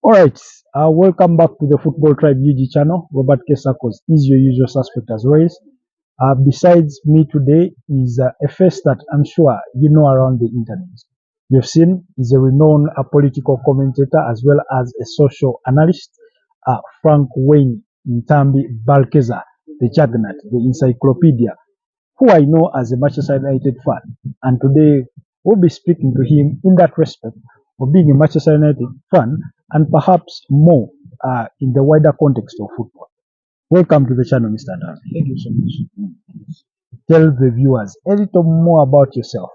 Alright, welcome back to the Football Tribe UG channel. Robert K. Sarkos is your usual suspect as always. Besides me today is a face that I'm sure you know around the internet. You've seen he's a renowned political commentator as well as a social analyst, Frank Ntambi Balkeza, the Juggernaut, the encyclopedia, who I know as a Manchester United fan. And today we'll be speaking to him in that respect of being a Manchester United fan and perhaps more in the wider context of football. Welcome to the channel, Mr. Ntambi. Thank you so much. Tell the viewers a little more about yourself.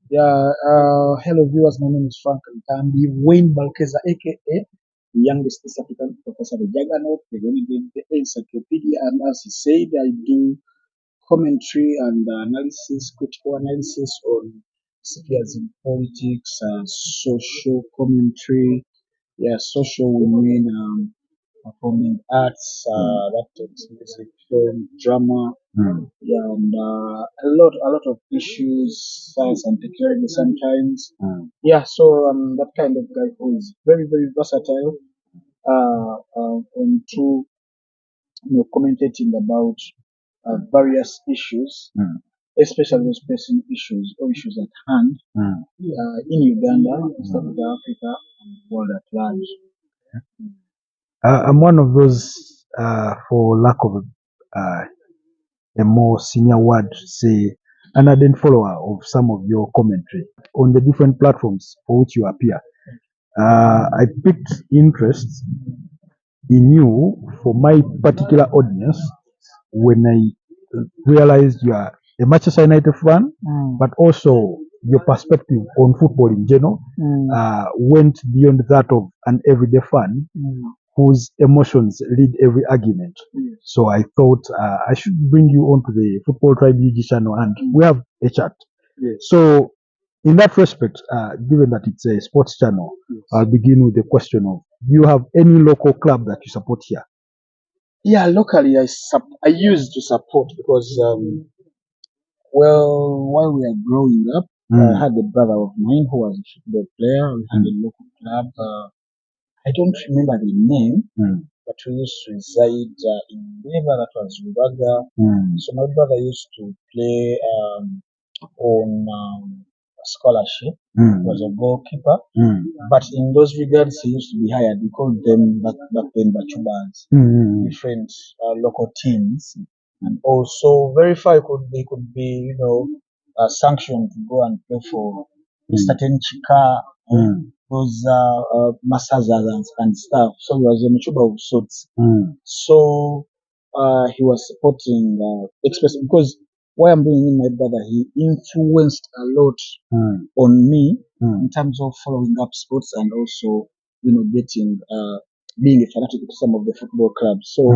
Hello viewers, my name is Frank Ntambi, Wayne Balkeza, aka the youngest East African professor, the Juggernaut, the Renegade, the encyclopedia, and as he said, I do commentary and analysis, critical analysis on spheres in politics, social commentary, social women, performing arts, that takes music, film, drama, and a lot of issues, science and technology sometimes. So that kind of guy who is very, very versatile, into commentating about various issues, especially those pressing issues or issues at hand in Uganda, South Africa, and the world at large. I'm one of those, for lack of a more senior word, say, an ardent follower of some of your commentary on the different platforms for which you appear. I picked interest in you for my particular audience when I realized you are a Manchester United fan, but also your perspective on football in general went beyond that of an everyday fan whose emotions lead every argument. So I thought I should bring you onto the Football Tribe UG channel and we have a chat. So in that respect, given that it's a sports channel, I'll begin with the question of, do you have any local club that you support here? Locally I used to support because while we were growing up, I had a brother of mine who was a football player. We had a local club. I don't remember the name, but we used to reside in River, that was Rubaga. So my brother used to play on scholarship. He was a goalkeeper. But in those regards, he used to be hired. We called them back then Bachubas, different local teams. And also very far they could be, sanctioned to go and play for certain Chika, those Masazas and stuff. So he was a Michuba of sorts. So he was supporting Express because why I'm bringing in my brother, he influenced a lot on me in terms of following up sports and also, getting being a fanatic to some of the football clubs. So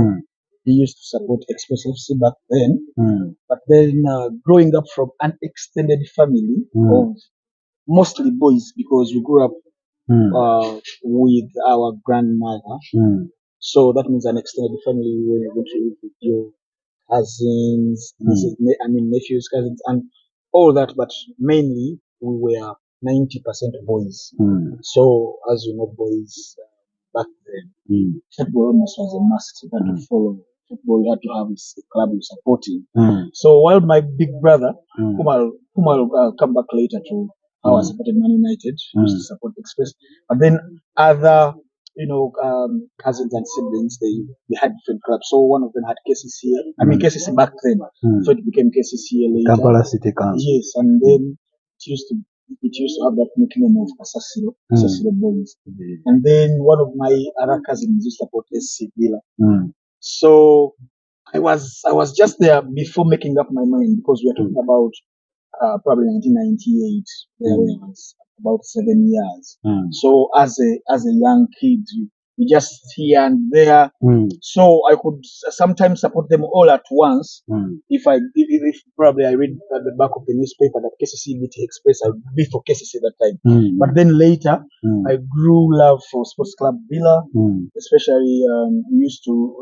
he used to support Express FC back then. But then growing up from an extended family of mostly boys because we grew up with our grandmother. So that means an extended family where you're going to live with your cousins, nephews, cousins, and all that. But mainly we were 90% boys. So as you know, boys back then, football almost was a must. You had to follow football. You had to have a club you're supporting. So while my big brother, whom I'll come back later to how I supported Man United, used to support Express, but then other cousins and siblings, they had different clubs. So one of them had KCCA. KCC back then. So it became KCCA later. Kampala City Council. Yes, and then it used to have that nickname of Asasiro Boys. And then one of my other cousins used to support SC Villa. So I was just there before making up my mind because we are talking about probably 1998. There was about 7 years. So as a young kid, you just here and there. So I could sometimes support them all at once. If probably I read at the back of the newspaper that KCC beat Express, I would be for KCC that time. But then later, I grew love for Sports Club Villa, especially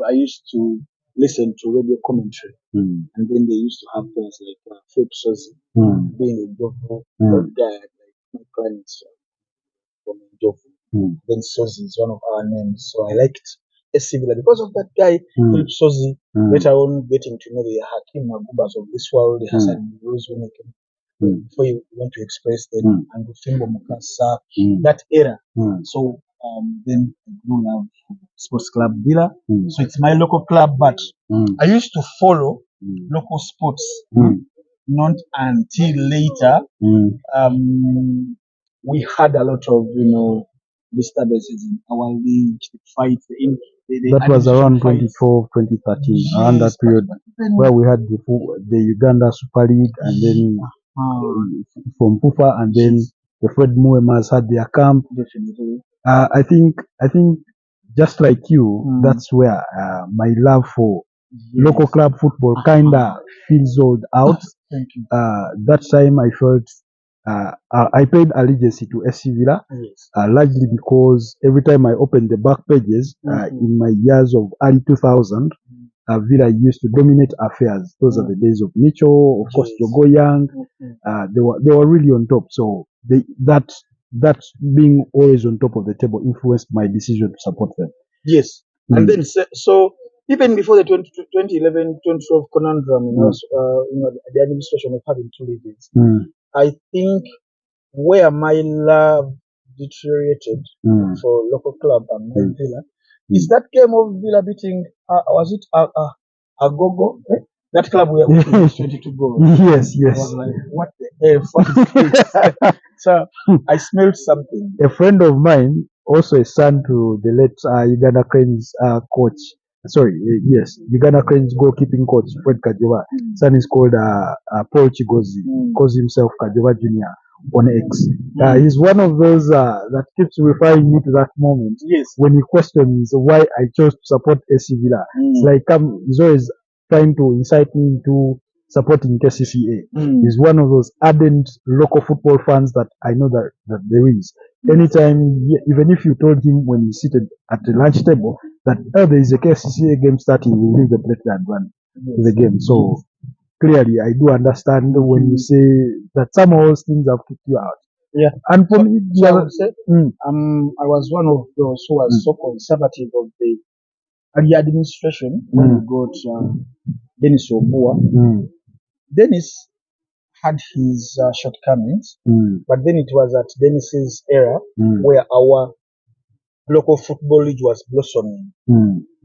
I used to listen to radio commentary, and then they used to have players like Philip Sozi, being a Jovo guy, like my clients from Jovo. Then Sozi is one of our names. So I liked SC Villa because of that guy, Philip Sozi. Later on, getting to know the Hakim Magubas of this world, the Hassan Rose before you went to Express, then and Fimbo Mukasa, that era. So then I grew love for Sports Club Villa. So it's my local club, but I used to follow local sports. Not until later, we had a lot of disturbances in our league, fights. That was around 2012, 2013, around that period where we had the Uganda Super League, and then from FUFA, and then the Fred Muemas had their camp. Definitely. I think just like you, that's where my love for local club football kinda fizzled out. Thank you. That time I felt I paid allegiance to SC Villa, largely because every time I opened the back pages in my years of early 2000, Villa used to dominate affairs. Those are the days of Mitchell, of course, Jogo Young. They were really on top. So that being always on top of the table influenced my decision to support them. Yes. And then so even before the 2011, 2012 conundrum, the administration of having two leagues, I think where my love deteriorated for local club and my Villa is that game of Villa beating, was it Agogo? That club where we finished 22 goals. Yes. I was like, what the F? What is this? So I smelled something. A friend of mine, also a son to the late Uganda Cranes coach. Sorry, yes, Uganda Cranes goalkeeping coach Fred Kajova. Son is called Paul Chigozi. Calls himself Kajova Jr. on X. He's one of those that keeps referring me to that moment when he questions why I chose to support SC Villa. It's like he's always trying to incite me into supporting KCCA. He's one of those ardent local football fans that I know that there is. Anytime, even if you told him when he's seated at the lunch table that there is a KCCA game starting, he will leave the plate and run to the game. So clearly, I do understand when you say that some of those things have kicked you out. Yeah. And for me, I would say, I was one of those who was so conservative of the administration when we got Dennis Obua. Dennis had his shortcomings, but then it was at Dennis's era where our local football league was blossoming.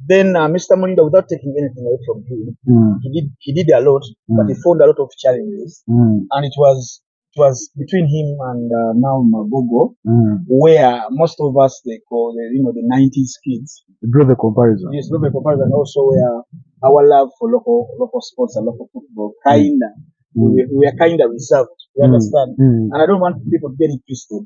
Then Mr. Mulinda, without taking anything away from him, he did a lot, but he found a lot of challenges, and it was between him and now Magogo, where most of us they call the 90s kids. Draw the comparison. Yes, draw the comparison. Also, where our love for local sports and local football kinda we are kinda reserved. You understand? And I don't want people to get it twisted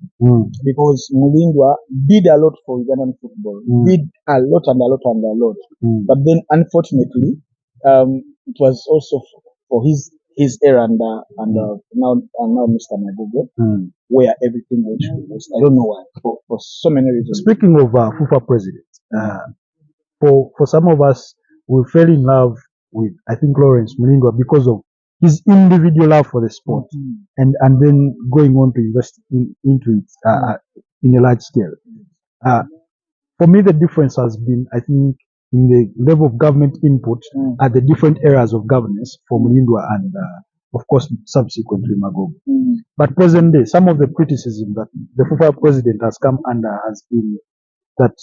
because Mulindwa did a lot for Ugandan football, did a lot and a lot and a lot. But then, unfortunately, it was also for his era and now Mr. Magogo, where everything went to waste. I don't know why, for so many reasons. Speaking of FUFA president, for some of us, we fell in love with, I think, Lawrence Mulindwa because of his individual love for the sport, and then going on to invest into it in a large scale. For me, the difference has been, I think, in the level of government input at the different areas of governance for Mulindwa and, of course, subsequently Magogo. But present day, some of the criticism that the FUFA president has come under has been that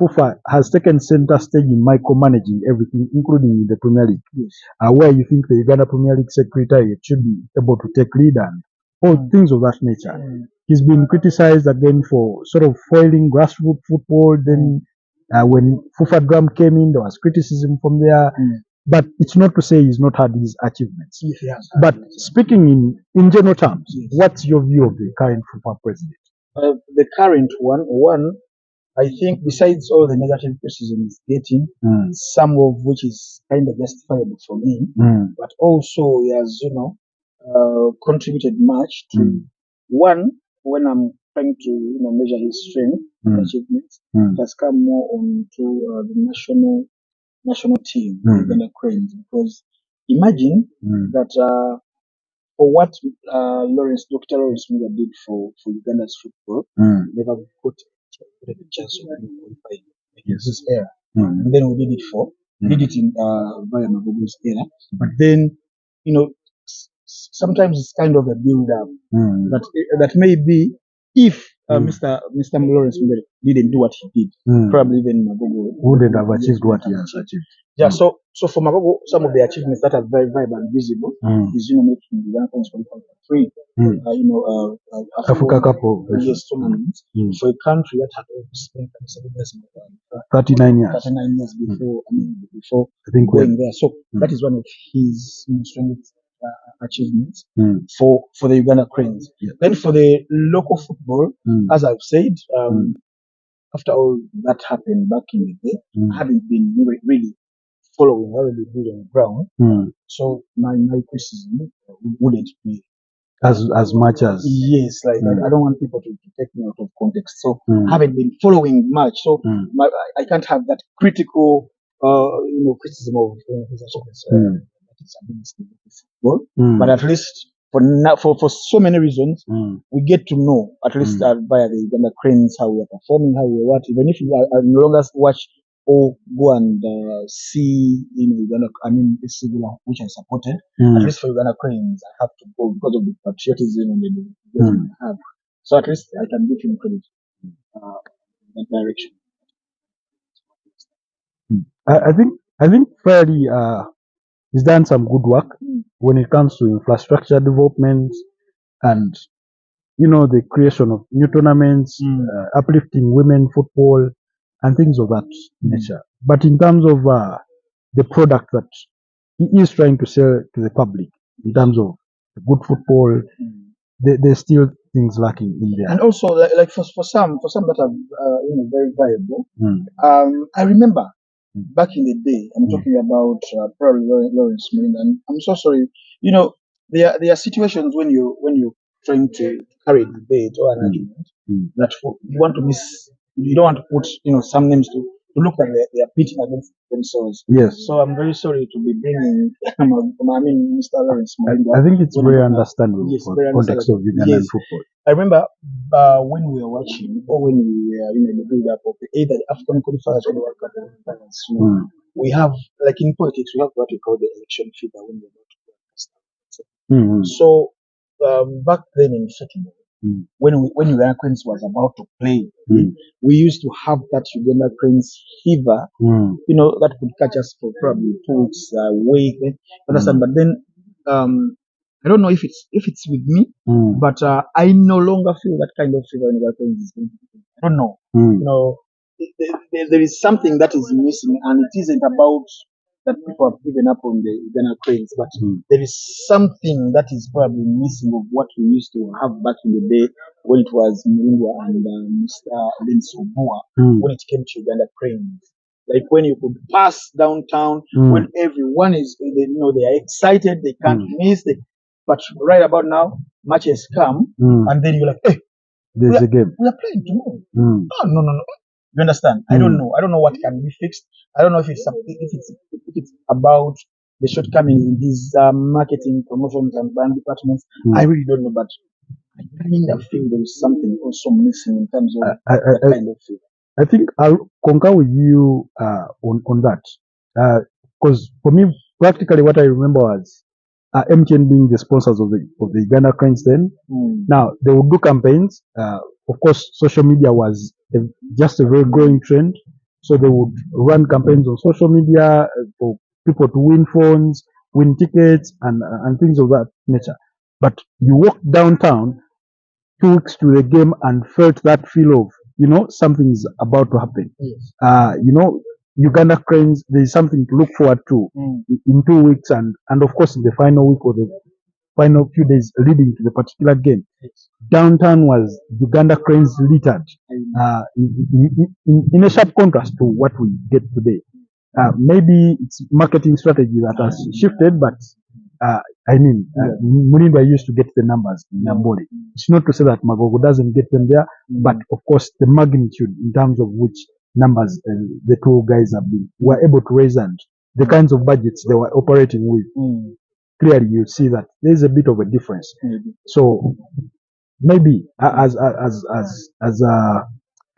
FUFA has taken center stage in micromanaging everything, including the Premier League, where you think the Uganda Premier League Secretariat should be able to take lead and all things of that nature. He's been criticized again for sort of foiling grassroots football. Then when FUFA Drum came in, there was criticism from there. But it's not to say he's not had his achievements. But speaking in general terms, what's your view of the current FUFA president? The current one, I think besides all the negative criticism he's getting, some of which is kind of justifiable for me, but also he has, contributed much to one, when I'm trying to measure his strength and achievements, it has come more onto the national team, Uganda Cranes, because imagine that for what Dr. Lawrence Miller did for Uganda's football, never got a chance of qualifying in this era. And then we did it did it in via Magogo's era. But then, sometimes it's kind of a build-up that maybe if Mr. Lawrence Miller didn't do what he did, probably then Magogo wouldn't have achieved what he has achieved. Yeah, so for Magogo, some of the achievements that are very vibrant and visible is making the Uganda qualify for three Africa Cup of tournaments for a country that had spent 39 years. 39 years before before I think going there. So that is one of his strongest achievements for the Uganda Cranes. Then for the local football, as I've said, after all that happened back in the day, I haven't been really following how they do on the ground. So my criticism wouldn't be as much as I don't want people to take me out of context. So I haven't been following much. So I can't have that critical criticism of his achievements. That is against the football. But at least for so many reasons, we get to know at least via the Uganda Cranes how we are performing, how we are what. Even if you are no longer watch or go and see Uganda, this Villa which I supported. At least for Uganda Cranes, I have to go because of the patriotism and the enthusiasm I have. So at least I can give him credit in that direction. I think fairly he's done some good work when it comes to infrastructure development and the creation of new tournaments, uplifting women football and things of that nature. But in terms of the product that he is trying to sell to the public, in terms of good football, there's still things lacking in there. And also, like for some that are very viable. I remember back in the day, I'm talking about probably Lawrence Miller, and I'm so sorry. There are situations when you're trying to carry a debate or an argument that you want to you don't want to put some names to look like they are pitting against themselves. Yes. So I'm very sorry to be bringing Mr. Lawrence Miller. I think it's very understandable for the context of Ugandan football. I remember when we were watching or when we were in the build up of either the African qualifiers or the World Cup qualifiers. We have, like in politics, we have what we call the election fever when we're about to go. So back then in football, when Uganda Cranes was about to play, we used to have that Uganda Cranes fever, that could catch us for probably 2 weeks, week. Understand? But then I don't know if it's with me, but I no longer feel that kind of fever in Uganda Cranes. I don't know. There is something that is missing, and it isn't about that people have given up on the Uganda Cranes, but there is something that is probably missing of what we used to have back in the day when it was Mulindwa and Mr. Sobua, when it came to Uganda Cranes. Like when you could pass downtown, when everyone is, they are excited, they can't miss. But right about now, matches come, and then you're like, hey, there's a game. We are playing tomorrow. No. You understand? I don't know. I don't know what can be fixed. I don't know if it's about the shortcomings in these marketing, promotions, and brand departments. I really don't know, but I kind of feel there is something also missing in terms of that kind of thing. I think I'll concur with you on that. Because for me, practically what I remember was MTN being the sponsors of the Uganda Cranes then. Now, they would do campaigns. Of course, social media was just a very growing trend. So they would run campaigns on social media for people to win phones, win tickets, and things of that nature. But you walked downtown 2 weeks to the game and felt that feel of, something is about to happen. Yes. Uganda Cranes, there's something to look forward to in 2 weeks and of course in the final week or the final few days leading to the particular game. Yes. Downtown was Uganda Cranes littered in a sharp contrast to what we get today. Maybe it's marketing strategy that has shifted, but Mulindwa used to get the numbers in Amboli. It's not to say that Magogo doesn't get them there, but of course the magnitude in terms of which numbers the two guys were able to raise and the kinds of budgets they were operating with. clearly you see that there's a bit of a difference. So maybe as a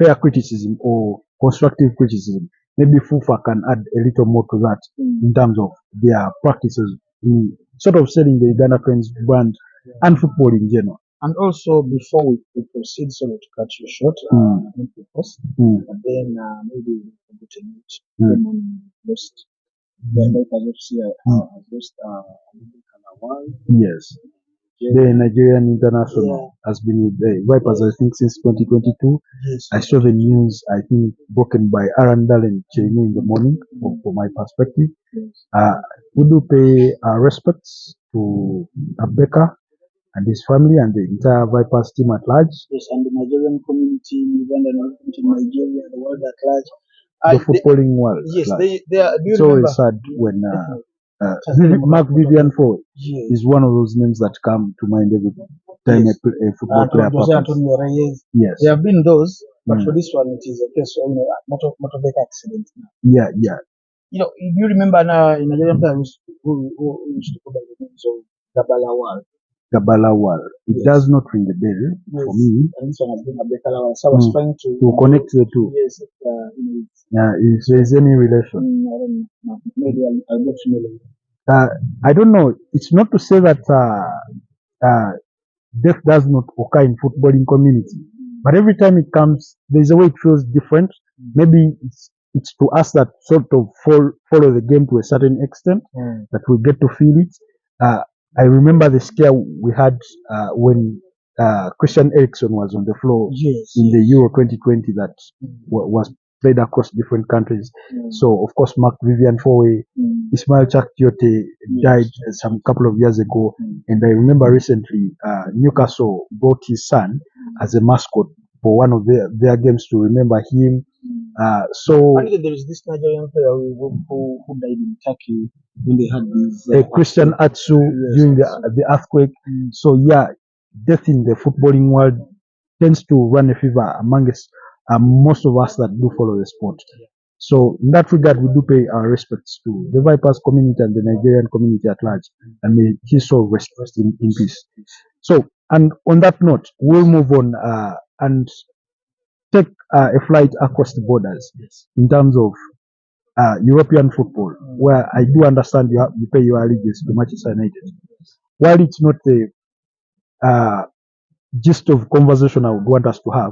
fair criticism or constructive criticism, maybe FUFA can add a little more to that in terms of their practices in sort of selling the Uganda Cranes brand and football in general. And also, before we proceed, sorry to cut you short, not because, but then maybe we forgot a note. Then lost. Then FC has lost Kalawai. Yes. The Nigerian international has been with the Vipers, I think, since 2022. Yes. I saw the news, I think, broken by Aaron Dalen in the morning, from my perspective. Yes. We do pay our respects to Abeka and his family and the entire Vipers team at large. Yes, and the Nigerian community in Uganda and Nigeria, the world at large. The footballing world. Yes, they are. It's always sad when Mark Vivian Foy is one of those names that come to mind every time a football player performs. Yes, there have been those, but for this one, it is a case of motorbike accident. Yeah, yeah. You know, if you remember now, in Nigerian players who used to go by the names of Gabalawal. It does not ring a bell for me. And this one has been Abeka. So I was trying to connect the two. Yes, if there is any relation. I don't know. Maybe I'll get to know. I don't know. It's not to say that death does not occur in footballing community, but every time it comes, there's a way it feels different. Maybe it's to us that sort of follow the game to a certain extent that we get to feel it. I remember the scare we had when Christian Eriksen was on the floor in the Euro 2020 that was played across different countries. So, of course, Mark Vivian Foy, Ismail Chakiote died some couple of years ago. And I remember recently Newcastle brought his son as a mascot for one of their games to remember him. And there is this Nigerian player who died in Turkey when they had this Christian Atsu during the earthquake. So yeah, death in the footballing world tends to run a fever amongst most of us that do follow the sport. So in that regard, we do pay our respects to the Vipers community and the Nigerian community at large, and may his soul rest in peace. So, and on that note, we'll move on and take a flight across the borders in terms of European football, where I do understand you pay your allegiance to Manchester United. While it's not the gist of conversation I would want us to have,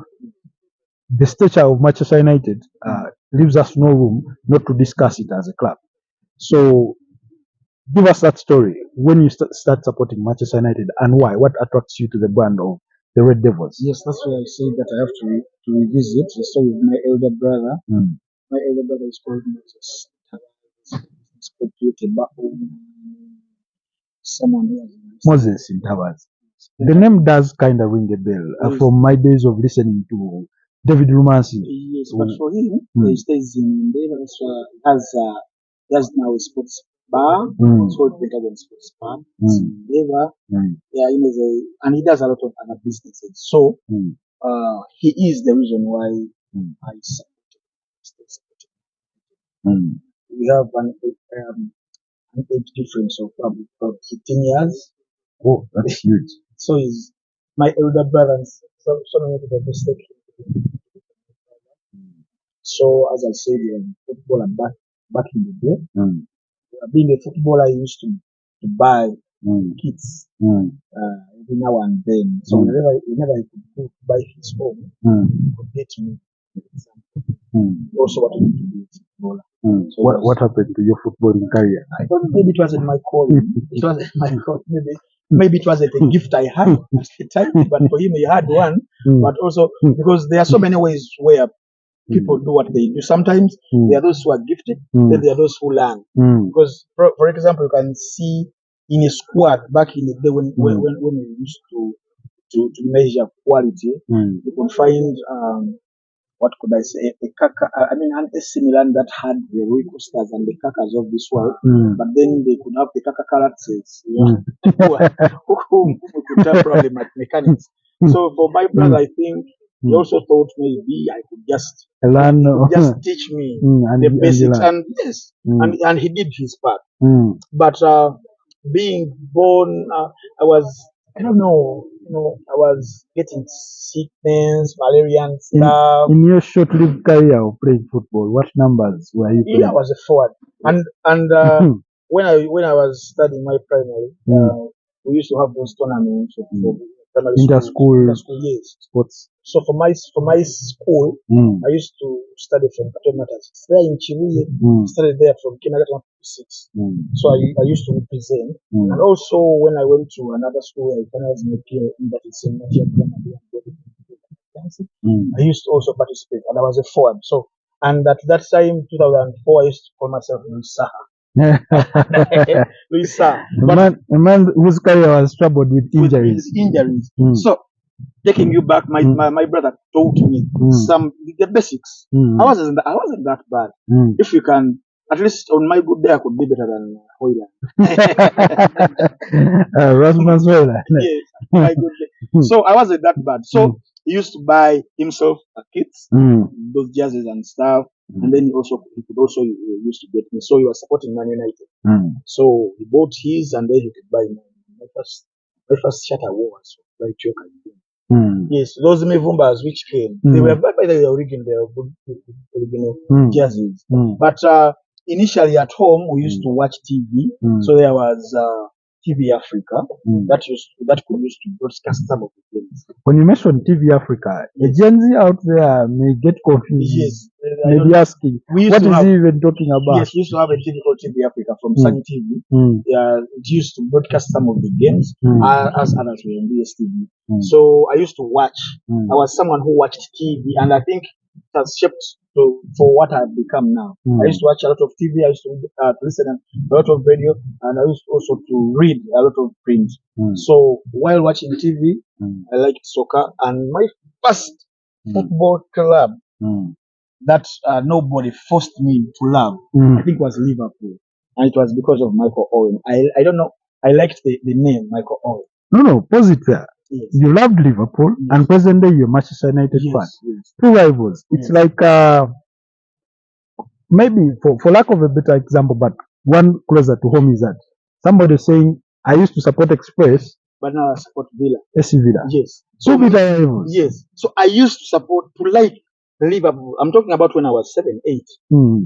the stature of Manchester United leaves us no room not to discuss it as a club. So give us that story when you start supporting Manchester United and why. What attracts you to the brand of the Red Devils? Yes, that's why I say that I have to revisit the story of my elder brother. My elder brother is called Moses. It's created by someone who has Moses in Towers. The name does kind of ring a bell from my days of listening to David Rumansi. Yes, but for him, he stays in has now a sports bar. It's called Pentagon Sports Bar. It's in Denver. Yeah, and he does a lot of other businesses. So he is the reason why I supported. We have an age difference of probably about 15 years. Oh, that's huge. So he's my elder brother. So many people mistake. So as I said, he was a footballer back in the day. Being a footballer, I used to buy kits every now and then. So whenever he could go to buy his own, he could get me. Also wanted to be a footballer. So what happened to your footballing career? I don't know. Maybe it wasn't my calling. It wasn't my calling. Maybe it wasn't a gift I had at the time, but for him he had one. But also because there are so many ways where people do what they do. Sometimes there are those who are gifted, then there are those who learn. Because, for example, you can see in a squad back in the day when we used to measure quality, you could find what could I say? An AC Milan that had the Rui Costas and the Kakas of this world, but then they could have the Kaka characters, who could tell probably mechanics. So for my brother, I think he also thought maybe I could just learn, just teach me the basics, and yes, and he did his part. But being born, I don't know, I was getting sickness, malaria and stuff. In your short-lived career of playing football, what numbers were you playing? Yeah, I was a forward. And when I was studying my primary, we used to have those tournaments for primary Inter-school yes. sports. So for my school, I used to study from Ardent Manchester. There in Chibuye, studied there from kindergarten to 6. So I used to represent. And also when I went to another school, I was in the PA, that is in I used to also participate, and I was a forward. So, and at that time, 2004, I used to call myself Luisa. Luisa. A man whose career was troubled with injuries. So, taking you back, my brother taught me some the basics. I wasn't that bad. If you can, at least on my good day, I could be better than Hoyland. Rasmus Hoyland. Yes, my good day. So I wasn't that bad. So he used to buy himself kits, those jerseys and stuff, and then he could also used to get me. So he was supporting Man United. So he bought his, and then he could buy mine. My first shirt I wore was by Choker. Yes, those Mevumbas which came, they were by the original jerseys. But initially at home we used to watch TV. So there was TV Africa that could use to broadcast some of the games. When you mention TV Africa, a Gen Z out there may get confused. Yes, maybe asking, what is he even talking about? Yes, we used to have a TV called TV Africa from Sunny TV. It used to broadcast some of the games as others were on DSTV. So I used to watch. I was someone who watched TV, and I think it has shaped for what I've become now. I used to watch a lot of TV. I used to listen a lot of radio, and I used also to read a lot of print. So while watching TV, I liked soccer, and my first football club that nobody forced me to love, I think was Liverpool, and it was because of Michael Owen. I don't know. I liked the name Michael Owen. No, pause it there. Yes. You loved Liverpool, and present day you're Manchester United fan. Yes. Two rivals. It's like maybe for lack of a better example, but one closer to home is that somebody saying I used to support Express, but now I support Villa. SC Villa. Yes. So bitter rivals. Yes. So I used to like Liverpool. I'm talking about when I was 7, 8.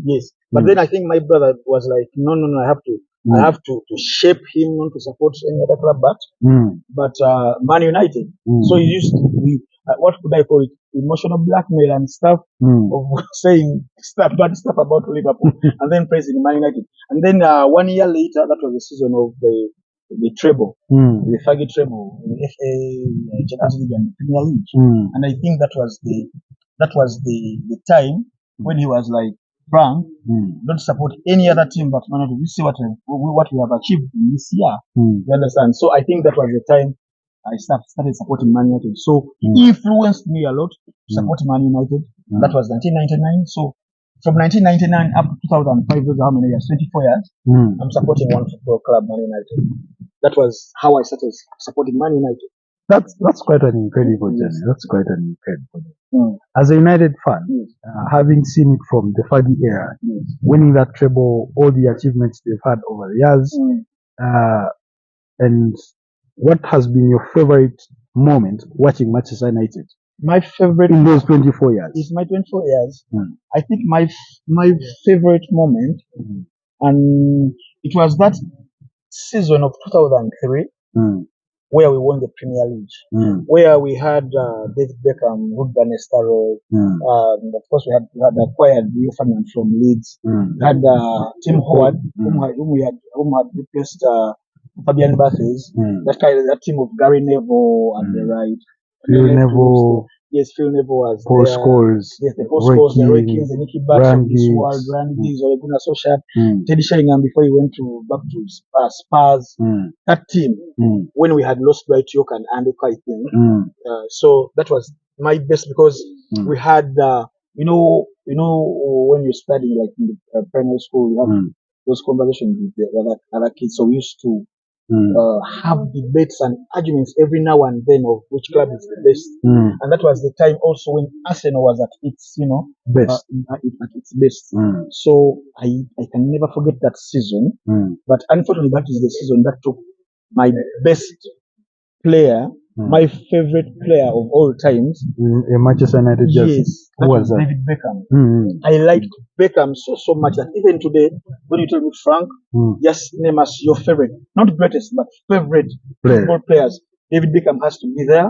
Yes. But then I think my brother was like, no, I have to shape him not to support any other club, but Man United. So he used to be, what could I call it? Emotional blackmail and stuff of saying bad stuff about Liverpool and then praising Man United. And then 1 year later, that was the season of the treble, the Faggy treble, the FA Champions League and Premier League. And I think that was the time when he was like, Frank, don't support any other team but Man United. You see what we have achieved in this year. You understand? So I think that was the time I started supporting Man United. So he influenced me a lot to support Man United. That was 1999. So from 1999 up to 2005, those are how many years? 24 years. I'm supporting one football club, Man United. That was how I started supporting Man United. That's quite an incredible journey. That's quite an incredible journey. As a United fan, having seen it from the Fergie era, winning that treble, all the achievements they've had over the years, and what has been your favorite moment watching Manchester United? My favorite in those 24 years. It's my 24 years. I think my favorite moment, and it was that season of 2003. Where we won the Premier League, where we had David Beckham, Ruud van Nistelrooy, of course we had acquired Rio Ferdinand from Leeds, we had Tim Howard, whom had replaced Fabian Barthez, that team of Gary Neville and the right. Phil Neville. Yes, Phil Neville was Paul Scholes. Yes, the Paul Scholes, the Roy Keane, the Nicky Butt, Randy, Ole Gunnar Solskjaer, Teddy Sheringham before he went back to Spurs. That team, when we had lost Dwight York and Andy Carroll, so that was my best because we had, you know, when you study like in the primary school, you have those conversations with the other kids. So we used to have debates and arguments every now and then of which club is the best. And that was the time also when Arsenal was at its, Best. at its best. So I can never forget that season. But unfortunately, that is the season that took my best player, my favorite player of all times. Manchester United. Yes, that was David Beckham. I liked Beckham so much that even today, when you tell me, Frank, just name us your favorite, not greatest, but favorite football players, David Beckham has to be there.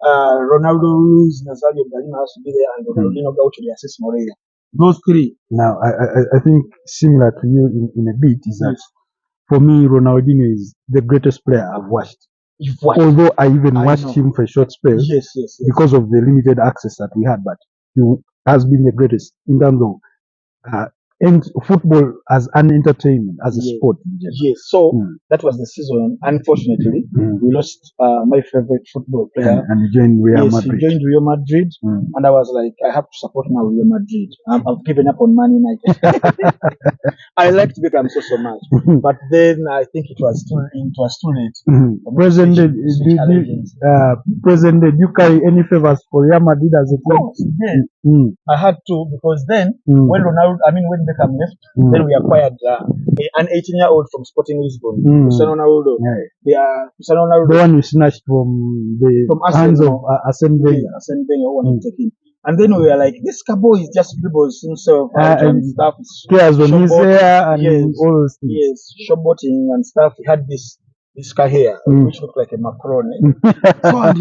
Ronaldo, Luis Nazario Galina has to be there, and Ronaldinho Gaucho de Assis Moreira. Those three. Now, I think similar to you in a bit is that for me, Ronaldinho is the greatest player I've watched. Although I even watched him for a short spell because of the limited access that we had, but he has been the greatest in terms of football as an entertainment, as a sport. Yes, so that was the season. Unfortunately, we lost my favorite football player. And he joined Real Madrid. He joined Real Madrid, and I was like, I have to support now Real Madrid. I've given up on Man United. I liked Beckham so much, but then I think it was too late. Present, did you carry any favors for Real Madrid as a club? I had to, because then when Beckham left, then we acquired an 18-year-old from Sporting Lisbon, Cristiano Ronaldo. Cristiano Ronaldo, the one you snatched from the hands of Arsene Wenger. Arsene Wenger wanted to take him. And then we were like, this cowboy is just dribbles himself out and stuff. Scares on his hair and all those things. Yes, showboating and stuff. He had this hair, which looked like a Macron. So, and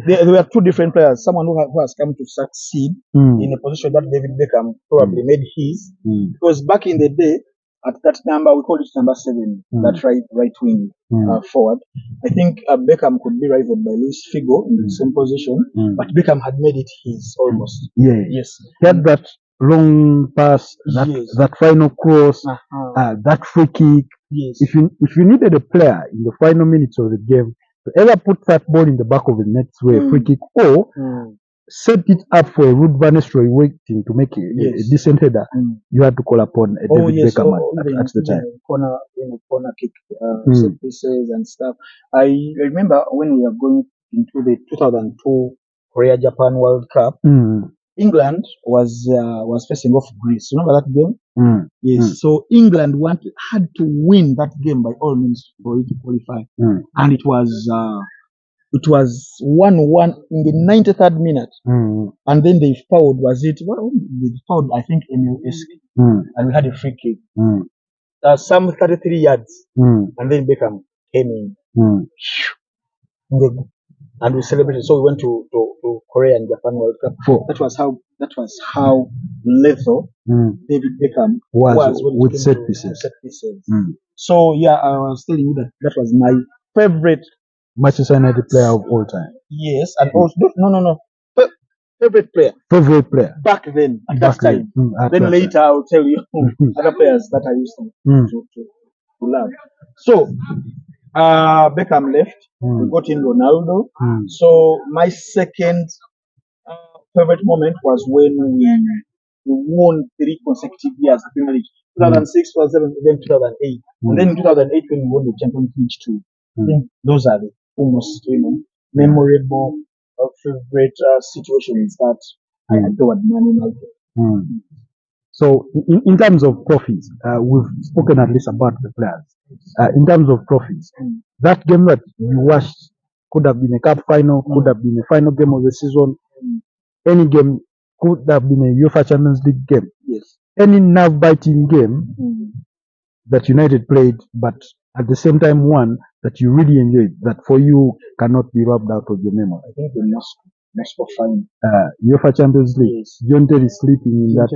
there were two different players. Someone who has come to succeed in a position that David Beckham probably made his. Because back in the day, at that number, we called it number 7, that right wing forward. I think Beckham could be rivaled by Luis Figo in the same position, but Beckham had made it his almost. Yes. He had that long pass, that final cross, that free kick. Yes. If you needed a player in the final minutes of the game to either put that ball in the back of the net through a free kick or set it up for a Ruud van Nistelrooy waiting to make a decent header, you had to call upon a David Beckham at the time. Corner kick, set pieces and stuff. I remember when we were going into the 2002 Korea-Japan World Cup, England was facing off Greece. Remember that game? Yes. So England had to win that game by all means for it to qualify, and it was 1-1 in the 93rd minute, and then they fouled. They fouled, I think, Emil Eski, and we had a free kick, some 33 yards, and then Beckham came in, and we celebrated. So we went to Korea and Japan World Cup. That was how lethal David Beckham was with set pieces. So I was telling you that was my favorite Manchester United player of all time. Yes, and also no. Favorite player. Back then, at that time. Then later I'll tell you other players that I used to love. So Beckham left. We got in Ronaldo. So my second favorite moment was when we won 3 consecutive years the Premier League. 2006, 2007, then 2008, and then in 2008 when we won the Champions League too. I think those are the almost memorable favorite situations that I adored Man United. So in terms of trophies, we've spoken at least about the players. In terms of trophies, that game that you watched could have been a cup final, could have been a final game of the season. Any game could have been a UEFA Champions League game. Yes. Any nerve-biting game that United played, but at the same time one that you really enjoyed, that for you cannot be rubbed out of your memory. I think the Moscow final. UEFA Champions League. Yes. John Terry sleeping in that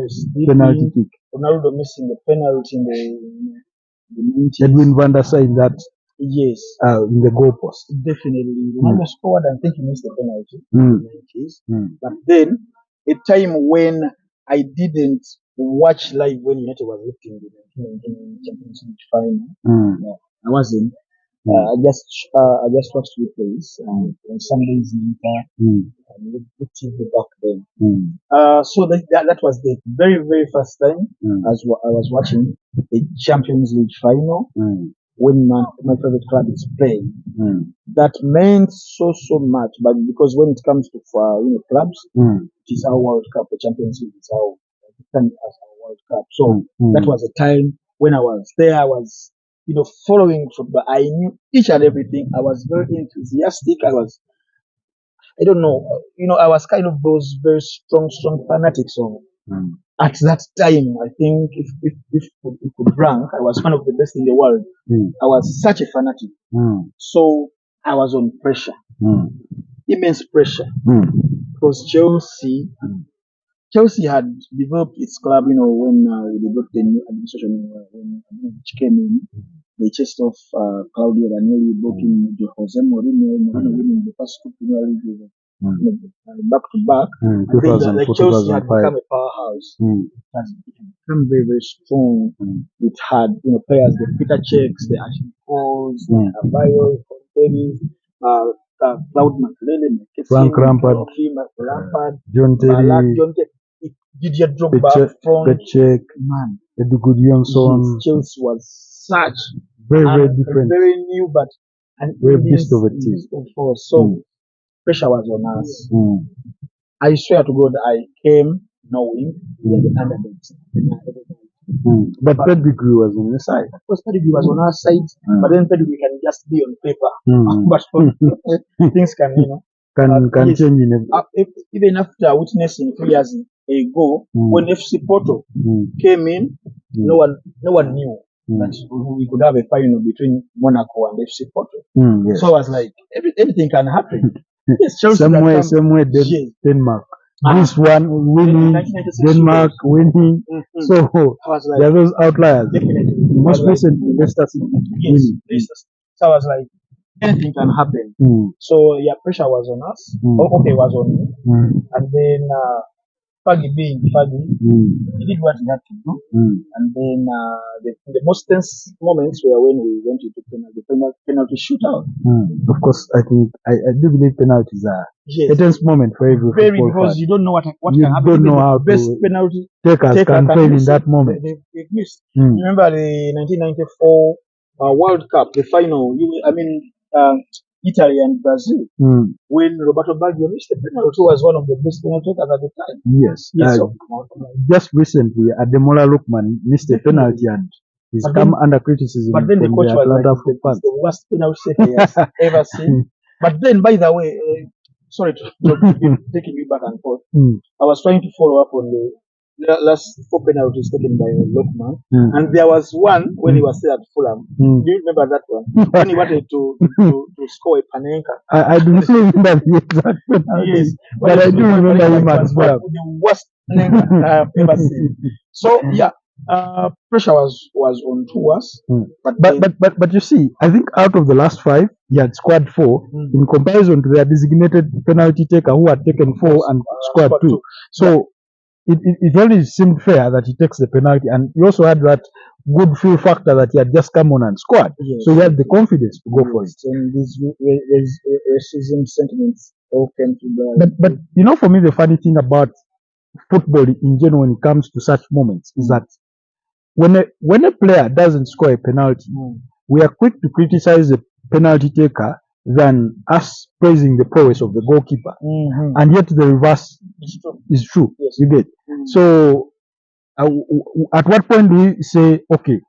penalty kick. Ronaldo missing the penalty in the 90s. Edwin van der Sar in that. Yes. In the goalpost. Definitely. Ronaldo scored and I think he missed the penalty in the 90s. But then, a time when I didn't watch live when United was lifting the 1919 Champions League final. I wasn't. I just watched replays on Sundays later with TV back then. So that was the very, very first time I was watching a Champions League final. when my favorite club is playing. That meant so much. But because when it comes to clubs, it is our World Cup, the Champions League is our World Cup. So that was a time when I was there. I was following football. I knew each and everything. I was very enthusiastic. I don't know, I was kind of those very strong fanatics of. At that time, I think if we could rank, I was one of the best in the world. I was such a fanatic. So I was on pressure, immense pressure, because Chelsea had developed its club, when they got the new administration, when came in, the chest of Claudio Ranieri brought in Jose Mourinho winning the first two Premier League back to back. The Chelsea had become a powerhouse. It had become very, very strong. It had players, the Peter Cechs, the Ashley Coles, the Abayo, Contenis, Claude McLellan, Frank Lampard, John Terry, Didier Drogba, man. Edu Gudjonsson. Chelsea was such very different, very new, but very beast of a team. So pressure was on us. I swear to God, I came knowing we were the underdogs. But pedigree was on the side. Of course, pedigree was on our side, but then pedigree can just be on paper. But things can, can change in even after witnessing 3 years ago, when FC Porto came in, no one knew that we could have a final between Monaco and FC Porto. Yes. So I was like, anything can happen. Yes, somewhere Denmark. This one winning, Denmark winning. So there are those outliers. Definitely. Most recently, Leicester City winning. So I was like, anything can happen. So pressure was on us. Okay, was on me. And then Faggy being Faggy, he did what he had to do. And then the most tense moments were when we went into the penalty shootout. Of course, I think I do believe penalties are a tense moment for every football because fan. you don't know what you can happen. You don't know how best to penalty takers can fail in that moment. They've missed. Remember the 1994 World Cup, the final. Italy and Brazil, when Roberto Baggio missed the penalty, was one of the best penalty takers at the time. Yes. Just recently, Ademola Lookman missed a penalty and he's come under criticism. But then the coach was like, the worst penalty taker he has ever seen. But then, by the way, sorry to taking you back and forth. I was trying to follow up on the last 4 penalties taken by Lookman, and there was one when he was still at Fulham. Do you remember that one? When he wanted to score a Panenka. I do not remember the exact penalty, yes, but I do remember him at Fulham. The worst Panenka I have ever seen. So pressure was on to us. But you see, I think out of the last 5, he had scored 4 in comparison to their designated penalty taker who had taken 4 and scored 2. So it only seemed fair that he takes the penalty, and he also had that good feel factor that he had just come on and scored. So he had the confidence to go for it. And these racism sentiments all came to the. But for me, the funny thing about football in general when it comes to such moments is that when a player doesn't score a penalty, we are quick to criticize the penalty taker than us praising the prowess of the goalkeeper. And yet the reverse is true. Yes. You get. So at what point do we say, okay,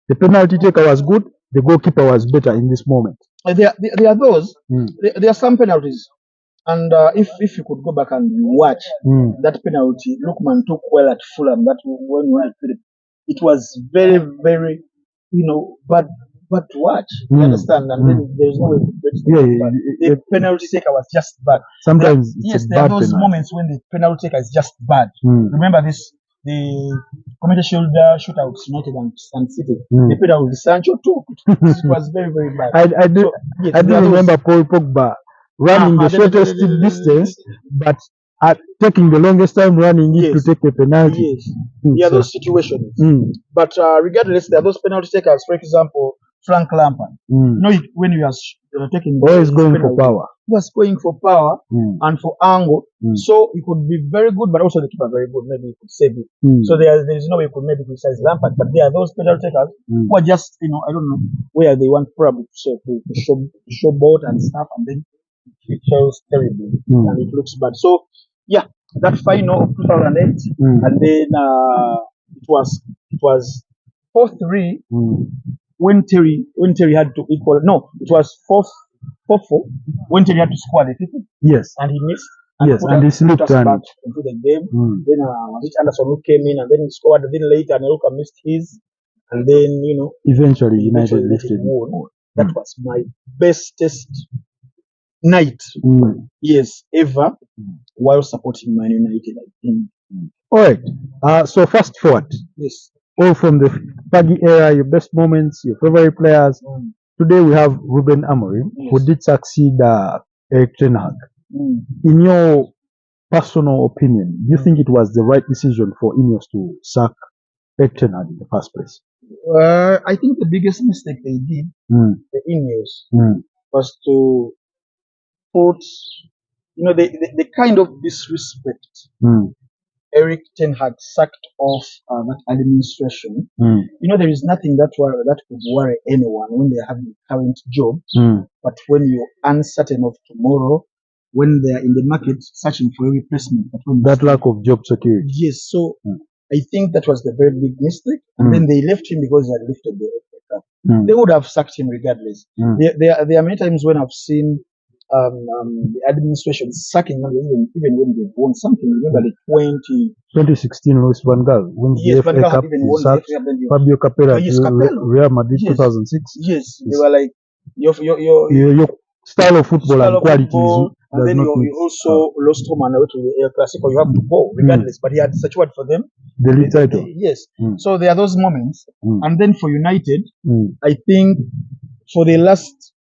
the penalty taker was good, the goalkeeper was better in this moment? There are those. There are some penalties. And if you could go back and watch that penalty, Lookman took well at Fulham. That when it was very, very, bad to watch. You understand? And then there's no way the penalty taker was just bad. Sometimes there are those moments when the penalty taker is just bad. Remember this, the Community Shield shootouts, United and City. The penalty Sancho took. It was very, very bad. I do remember Paul Pogba running the shortest distance, but taking the longest time running it to take the penalty. Yes. There are those situations. But regardless, there are those penalty takers. For example, Frank Lampard. When he was taking always going for power. He was going for power and for angle. So he could be very good, but also the keeper very good. Maybe he could save it. So there is no way you could maybe criticize Lampard. But there are those penalty takers who are just, I don't know where they want probably to showboat and stuff, and then it shows terribly and it looks bad. So yeah, that final of 2008, and then it was 4-3 when Terry had to equal. No, it was 4-4 when Terry had to score the fifth. Yes, and he missed. And he slipped back into the game. Then Rich Anderson who came in and then he scored. Then later Neluka missed his, and then eventually United lifted. That was my bestest night, yes, ever, while supporting Man United, I think. All right. So fast forward. Yes. All from the Paggy era, your best moments, your favorite players. Today we have Ruben Amorim, who did succeed Erik ten Hag. In your personal opinion, do you think it was the right decision for Ineos to sack Erik ten Hag in the first place? I think the biggest mistake they did, the Ineos, was to put, the kind of disrespect Erik ten Hag sacked off that administration. There is nothing that could worry anyone when they have a current job. But when you're uncertain of tomorrow, when they are in the market searching for a replacement, that lack of job security. Yes, so I think that was the very big mistake. And then they left him because they had lifted the FA Cup. They would have sacked him regardless. There are many times when I've seen the administration sacking even when they've won something. Remember the 2016 Luis Van Gaal wins the FA Cup. Fabio Capello Real Madrid 2006. Yes, they were like your style of football and quality. And then you also lost home and away to the El Clasico. You have to go regardless. But he had such word for them. The league title. Yes. So there are those moments. And then for United, I think for the last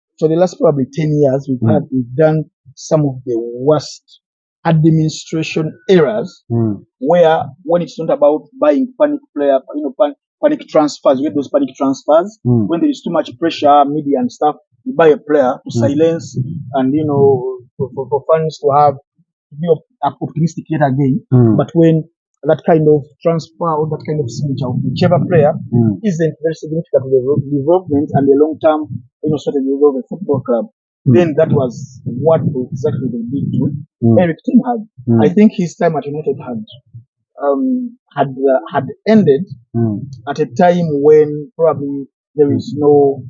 probably 10 years, we've done some of the worst administration errors where when it's not about buying panic panic transfers, you get those panic transfers when there is too much pressure, media and stuff. You buy a player to silence and for fans to be optimistic yet again. But when that kind of transfer or that kind of signature of whichever player isn't very significant to the development and the long-term strategy of the football club, then that was what exactly they did to Erik ten Hag. I think his time at United had ended at a time when probably there is no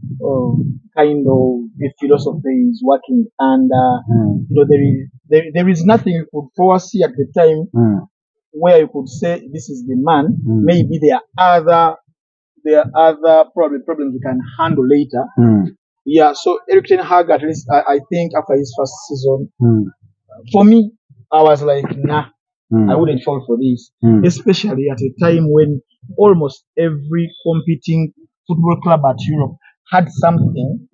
kind of a philosophy is working, and there is nothing you could foresee at the time where you could say this is the man. Maybe there are other probably problems we can handle later. Yeah, so Erik ten Hag, at least I think after his first season, for me, I was like, nah, I wouldn't fall for this, especially at a time when almost every competing football club at Europe had something.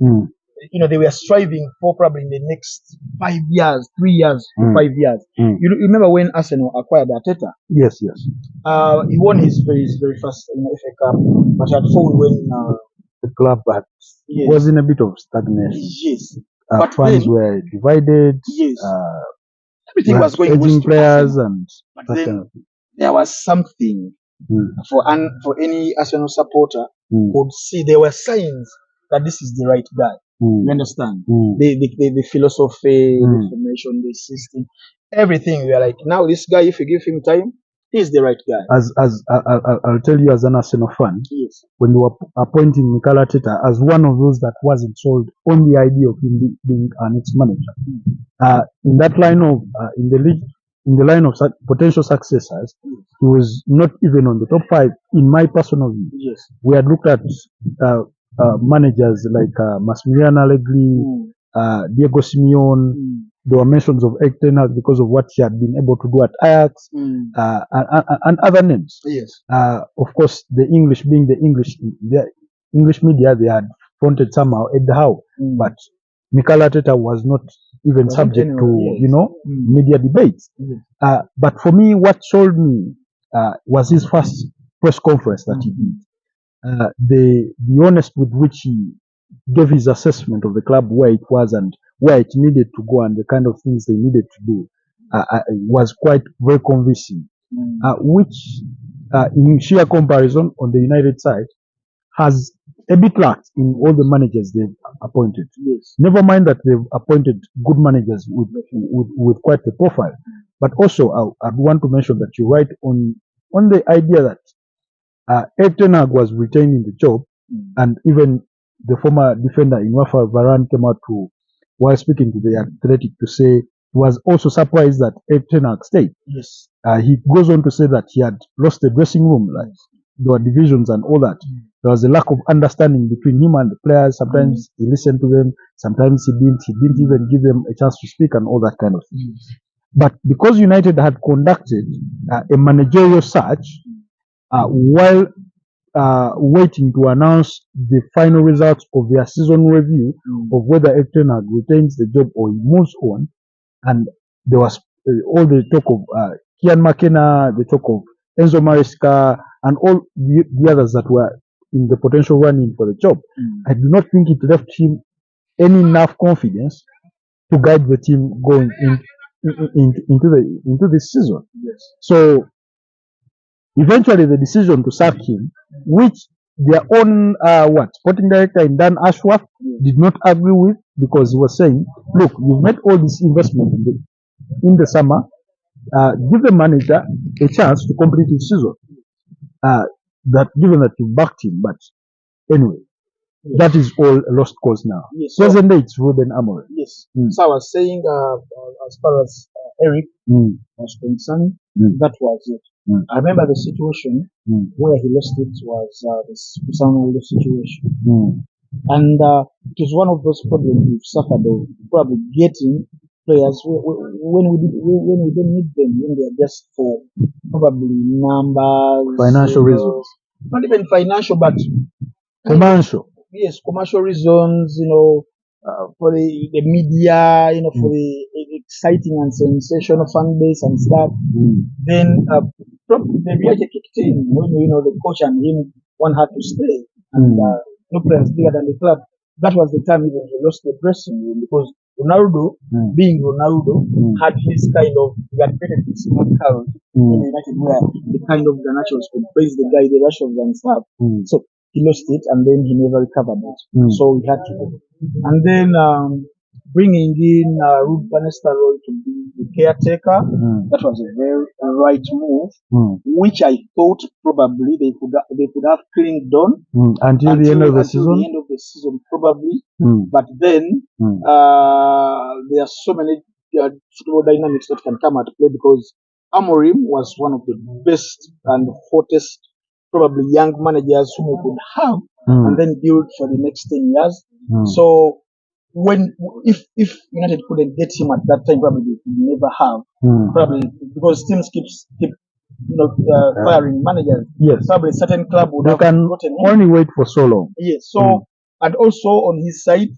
They were striving for probably in the next 5 years, 3 years to 5 years. You remember when Arsenal acquired Arteta? Yes. He won his very first FA Cup, but had fallen when the club was in a bit of stagnation. Yes. But fans were divided. Yes. Everything was going aging players and but then there was something for any Arsenal supporter could see. There were signs that this is the right guy. You understand? The philosophy, the formation, the system, everything. We are like, now this guy, if you give him time, he's the right guy. As I'll tell you as an Arsenal fan, yes, when you were appointing Mikel Arteta as one of those that wasn't sold on the idea of him being our next manager, in that line of in the line of potential successors, he was not even on the top 5 in my personal view. Yes, we had looked at managers like Massimiliano Allegri, Diego Simeone. There were mentions of Erik ten Hag because of what he had been able to do at Ajax, and other names. Yes. Of course, the English being the English media, they had fronted somehow Ed Howe, but Mikel Arteta was not even subject to media debates. Yes. But for me, what sold me was his first press conference that he did. The honest with which he gave his assessment of the club, where it was and where it needed to go and the kind of things they needed to do, was quite very convincing. Which, in sheer comparison, on the United side, has a bit lacked in all the managers they've appointed. Yes. Never mind that they've appointed good managers with quite a profile. But also, I'd want to mention that you're right on the idea that Erik ten Hag was retained in the job, and even the former defender in Rafael Varane came out to, while speaking to the Athletic, to say he was also surprised that Erik ten Hag stayed. Yes. He goes on to say that he had lost the dressing room, like there were divisions and all that. There was a lack of understanding between him and the players. Sometimes he listened to them, sometimes he didn't. He didn't even give them a chance to speak and all that kind of thing. But because United had conducted a managerial search while waiting to announce the final results of their season review of whether Erik ten Hag retains the job or he moves on, and there was all the talk of Kian McKenna, the talk of Enzo Maresca, and all the others that were in the potential running for the job. I do not think it left him any enough confidence to guide the team going into this season. Yes. So eventually the decision to sack him, which their own sporting director in Dan Ashworth did not agree with, because he was saying, look, you've made all this investment in the summer, give the manager a chance to complete his season. That given that you backed him, but anyway, that is all a lost cause now. Yes, Presently, it's Ruben Amorim. Yes. So I was saying, as far as Eric was concerned, that was it. I remember the situation where he lost it was this Ronaldo situation. And it was one of those problems we've suffered of probably getting players when we don't need them, when they are just for probably numbers, financial reasons. Not even financial, but commercial. Yes, commercial reasons, for the media, for the exciting and sensational fan base and stuff. Then probably the reality kicked in when the coach and him, one had to stay, and no players bigger than the club. That was the time even he lost the dressing room, because Ronaldo, being Ronaldo, had his kind of, he had created his own cult in United, where the kind of the naturals could praise the guy, the Russians and stuff. So he lost it, and then he never recovered it. So he had to go. And then bringing in Ruud van Nistelrooy to be the caretaker, that was a very right move, which I thought probably they could have cleaned on until the end of the season. The end of the season, probably. But then there are so many football dynamics that can come at play, because Amorim was one of the best and hottest, probably young managers whom we could have and then build for the next 10 years. So if United couldn't get him at that time, probably they could never have. Probably because teams keep firing managers. Yes. Probably a certain club would have gotten him. Only wait for so long. Yes. So and also on his side,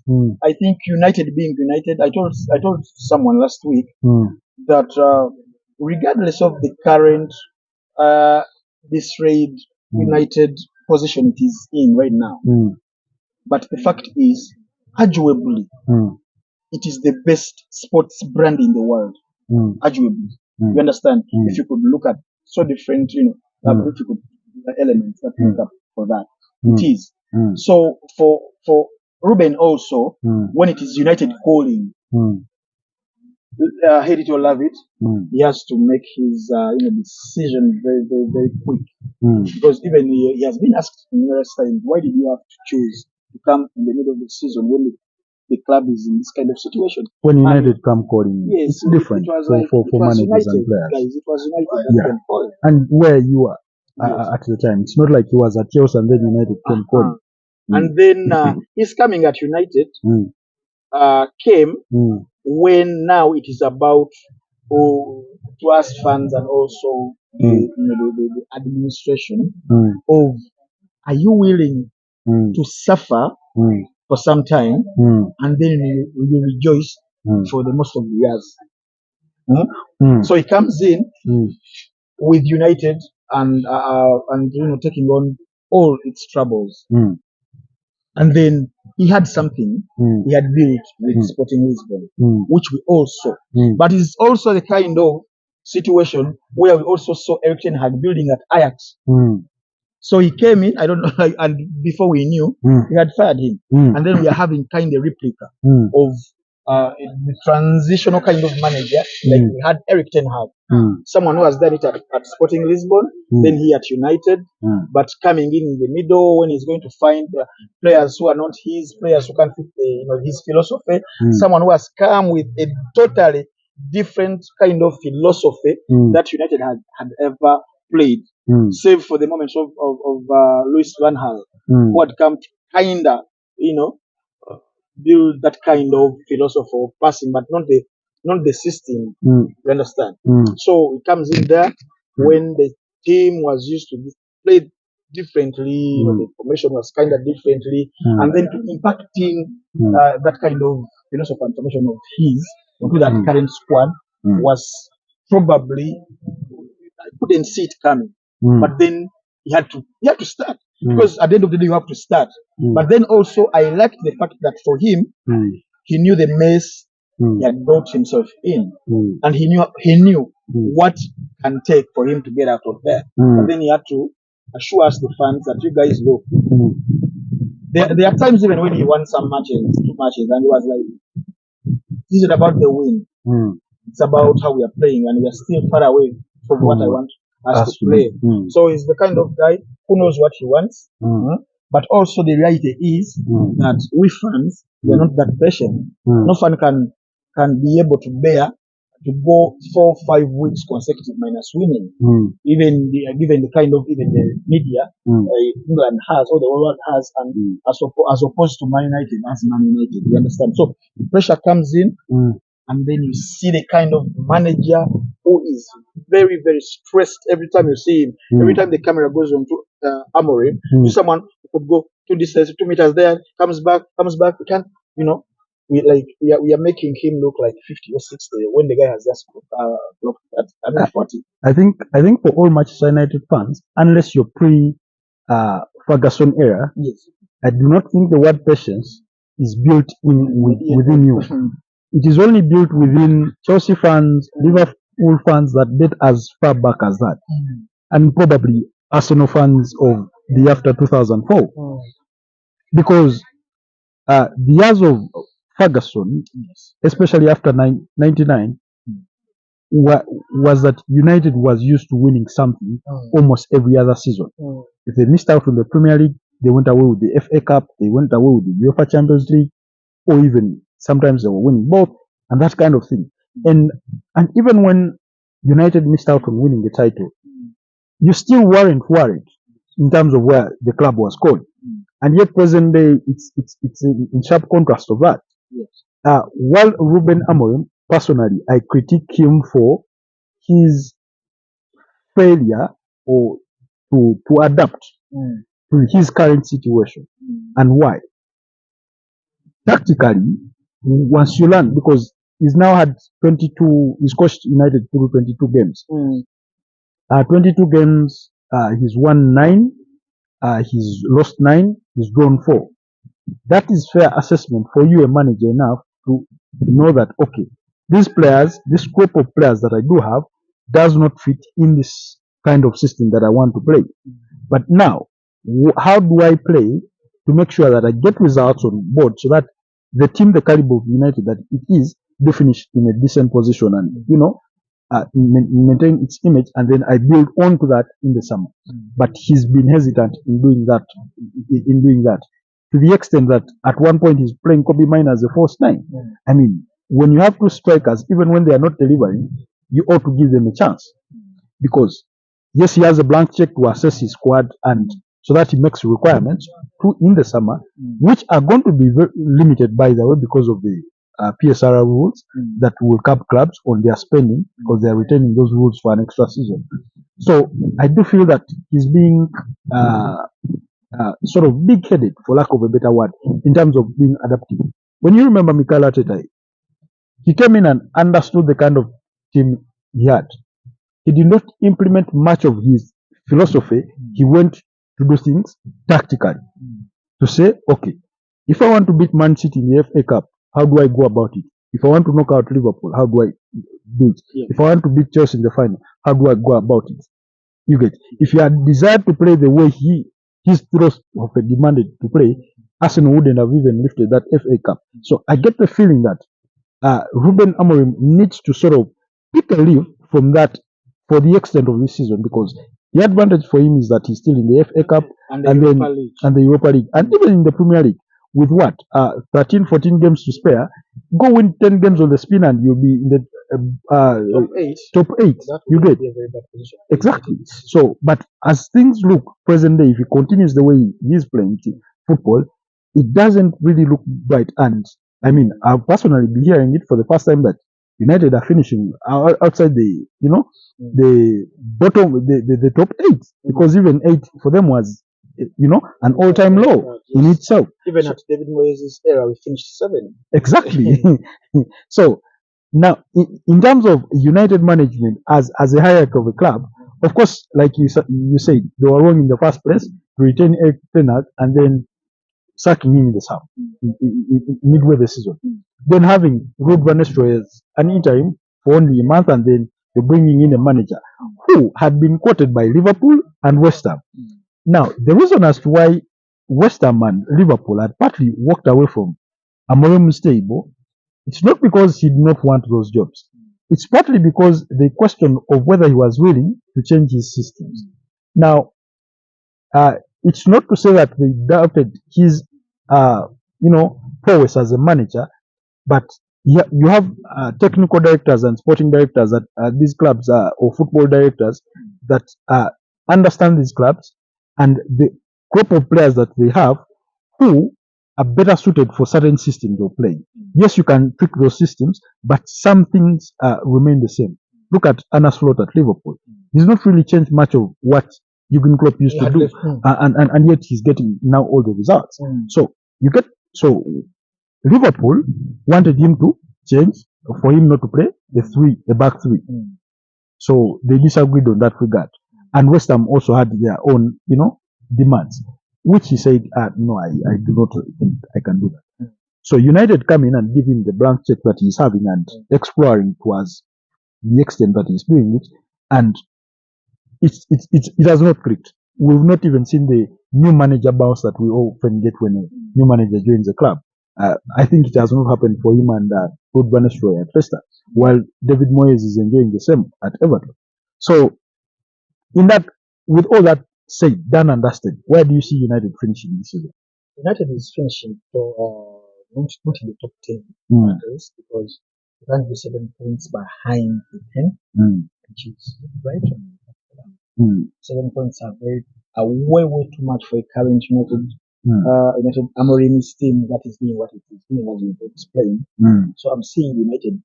I think United being United, I told someone last week that regardless of the current disarrayed United position it is in right now, but the fact is, arguably, it is the best sports brand in the world. Arguably, you understand? If you could look at so different, if you could the elements that make up for that, it is. So for Ruben also, when it is United calling, hate it or love it, he has to make his decision very, very, very quick. Because even he has been asked numerous times, why did you have to choose to come in the middle of the season when the club is in this kind of situation? When United come calling, yes, it's different for managers and players. Guys, it was United that came calling. And where you were at the time, it's not like he was at Chelsea and then United came calling. And then his coming at United came when now it is about trust funds and also the administration of, are you willing to suffer for some time and then you rejoice for the most of the years? So he comes in with United and taking on all its troubles. And then he had something he had built with Sporting Lisbon, which we all saw. But it's also the kind of situation where we also saw Erik ten Hag building at Ajax. So he came in, I don't know, like, and before we knew, we had fired him. And then we are having kind of replica of the transitional kind of manager. Like we had Erik ten Hag, someone who has done it at Sporting Lisbon, then he at United, but coming in the middle when he's going to find players who are not his, players who can fit his philosophy, someone who has come with a totally different kind of philosophy that United had ever played. Save for the moments of Louis van Gaal, who had come to kinda, build that kind of philosophy of passing, but not the system. You understand? So it comes in there when the team was used to play differently, the formation was kind of differently, and then to impacting that kind of philosophy and formation of his into that current squad was probably, I couldn't see it coming. But then he had to start, because at the end of the day you have to start. But then also I liked the fact that for him, he knew the mess he had brought himself in, and he knew what can take for him to get out of there. But then he had to assure us, the fans, that you guys look. There are times even when he won some matches, 2 matches, and he was like, "This is about the win. It's about how we are playing, and we are still far away from what I want us to play." So he's the kind of guy who knows what he wants. But also the reality is that we fans, we are not that patient. No fan can be able to bear to go 4-5 weeks consecutive minus winning. Even given the kind of, even the media England has, or the world has, and as opposed to Man United, as Man United, you understand? So pressure comes in, and then you see the kind of manager who is very, very stressed every time you see him. Every time the camera goes on to Amorim, to someone who could go 2 meters there, comes back, we can't, we are making him look like 50 or 60 when the guy has just blocked that 40. I think for all Manchester United fans, unless you're Ferguson era, Yes, I do not think the word patience is built within you. It is only built within Chelsea fans, Liverpool fans that date as far back as that, and probably Arsenal fans of the after 2004, because the years of Ferguson, especially after 99, was that United was used to winning something almost every other season. If they missed out on the Premier League, they went away with the FA Cup, they went away with the UEFA Champions League, or even sometimes they were winning both, and that kind of thing. And even when United missed out on winning the title, you still weren't worried in terms of where the club was going. And yet present day, it's in sharp contrast of that. While Ruben Amorim, personally, I critique him for his failure or to adapt to his current situation. And why? Tactically, once you learn, because he's now had 22, he's coached United through 22 games. 22 games, he's won 9, he's lost 9, he's drawn 4. That is fair assessment for you, a manager, enough to know that, okay, these players, this group of players that I do have, does not fit in this kind of system that I want to play. But now, how do I play to make sure that I get results on board, so that the team, the caliber of United that it is, do finish in a decent position and, maintain its image, and then I build on to that in the summer. But he's been hesitant in doing that, to the extent that at one point he's playing Kobe Mine as a false 9. I mean, when you have 2 strikers, even when they are not delivering, you ought to give them a chance, because yes, he has a blank check to assess his squad, and so that he makes requirements in the summer, which are going to be very limited, by the way, because of the PSR rules that will cap clubs on their spending, because they are retaining those rules for an extra season. So I do feel that he's being sort of big-headed, for lack of a better word, in terms of being adaptive. When you remember Mikel Arteta, he came in and understood the kind of team he had. He did not implement much of his philosophy. He went to do things tactically. to say, okay, if I want to beat Man City in the FA Cup, how do I go about it? If I want to knock out Liverpool, how do I do it? Yeah. If I want to beat Chelsea in the final, how do I go about it? You get. If he had desired to play the way his thrust of demanded to play, Arsenal wouldn't have even lifted that FA Cup. So I get the feeling that Ruben Amorim needs to sort of pick a leaf from that for the extent of this season, because the advantage for him is that he's still in the FA Cup and the Europa League. And the Europa League, and even in the Premier League, with what 13, 14 games to spare, go win 10 games on the spin and you'll be in the top eight. You get exactly. So, but as things look present day, if he continues the way he is playing football, it doesn't really look bright. And I mean, I've personally been hearing it for the first time that United are finishing outside the, the bottom, the top eight, because even 8 for them was, an all-time low in itself. Even at David Moyes' era, we finished 7. Exactly. So now, in terms of United management as a hierarchy of a club, of course, like you said, they were wrong in the first place to retain Eric Ten Hag and then sacking him in the summer, midway the season. Then having Ruud van Nistelrooy as an interim for only a month, and then you're bringing in a manager who had been quoted by Liverpool and West Ham. Now, the reason as to why West Ham and Liverpool had partly walked away from Amorim's table, it's not because he did not want those jobs. It's partly because the question of whether he was willing to change his systems. Now, it's not to say that they doubted his, prowess as a manager, but you have technical directors and sporting directors at these clubs, or football directors that understand these clubs and the group of players that they have who are better suited for certain systems of playing. Yes, you can tweak those systems, but some things remain the same. Look at Arne Slot at Liverpool. He's not really changed much of what Jurgen Klopp used to do, and yet he's getting now all the results. So Liverpool wanted him to change, for him not to play the back three. So they disagreed on that regard. And West Ham also had their own, demands, which he said, no, I do not think I can do that. So United come in and give him the blank check that he's having and exploring towards the extent that he's doing it, and it has not clicked. We've not even seen the new manager bounce that we often get when a new manager joins a club. I think it has not happened for him and Ruud van Nistelrooy at Leicester, while David Moyes is enjoying the same at Everton. So, with all that said, done and dusted, where do you see United finishing this season? United is finishing not in the top 10, because they can't be 7 points behind the 10, which is right. 7 points are way too much for a current United Amorim's team that is doing what it is doing, as you explained. So I'm seeing United,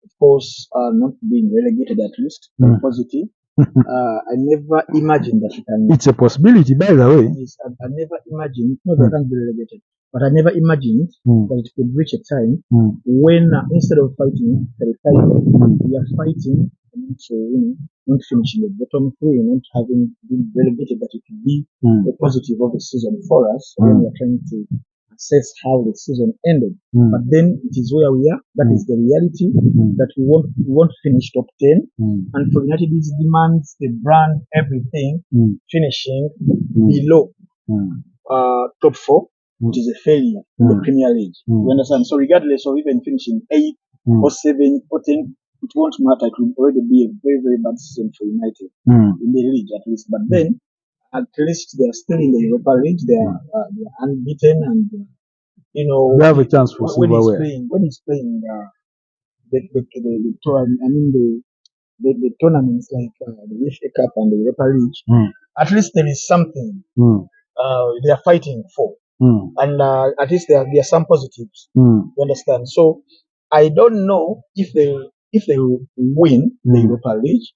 of course, not being relegated, at least positive. I never imagined that you can. It's a possibility, by the way. I never imagined, no, they can't be relegated, but I never imagined that it could reach a time when instead of fighting for the title, we are fighting to not finishing the bottom 3, not having been relegated, that it could be a positive of the season for us when we are trying to assess how the season ended. But then it is where we are. That is the reality, that we won't finish top 10. And for United, these demands, the brand, everything, finishing below top 4, which is a failure in the Premier League. You understand? So regardless of even finishing 8 or 7 or 10, it won't matter. It will already be a very, very bad season for United in the league, at least. But then, at least they are still in the Europa League. They are unbeaten, and they have a chance for silverware. When he's playing the tournaments like the FA Cup and the Europa League, at least there is something they are fighting for, and at least there are some positives. You understand? So I don't know if they will win the Europa League,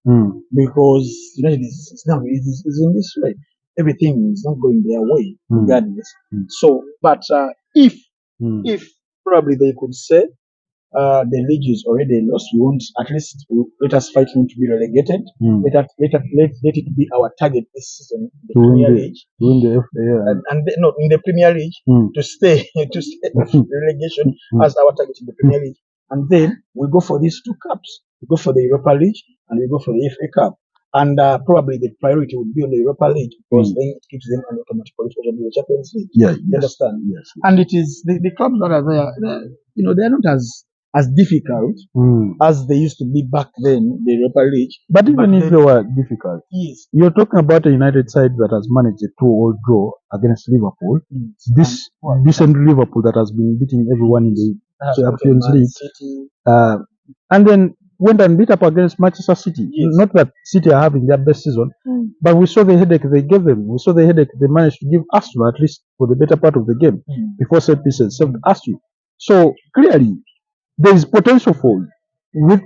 because United is in this way. Everything is not going their way, regardless. So, but if probably they could say, the league is already lost. We want at least let us fight not to be relegated. Let it be our target this season in the Premier League. Win the FA, and no, in the Premier League to stay off relegation as our target in the Premier League. And then we go for these two cups. We go for the Europa League and we go for the FA Cup. And probably the priority would be on the Europa League because then it gives them an automatic qualification to the Champions League. Yeah, you understand? Yes. And it is the clubs that are there. They are not as difficult as they used to be back then. The Europa League, but even if they were difficult, yes, you're talking about a United side that has managed a 2-2 draw against Liverpool. This decent Liverpool that has been beating everyone in the Champions League, and then went and beat up against Manchester City. Yes. Not that City are having their best season, but we saw the headache they gave them. We saw the headache they managed to give Arsenal, at least for the better part of the game, before set pieces served Arsenal. So clearly, there is potential for,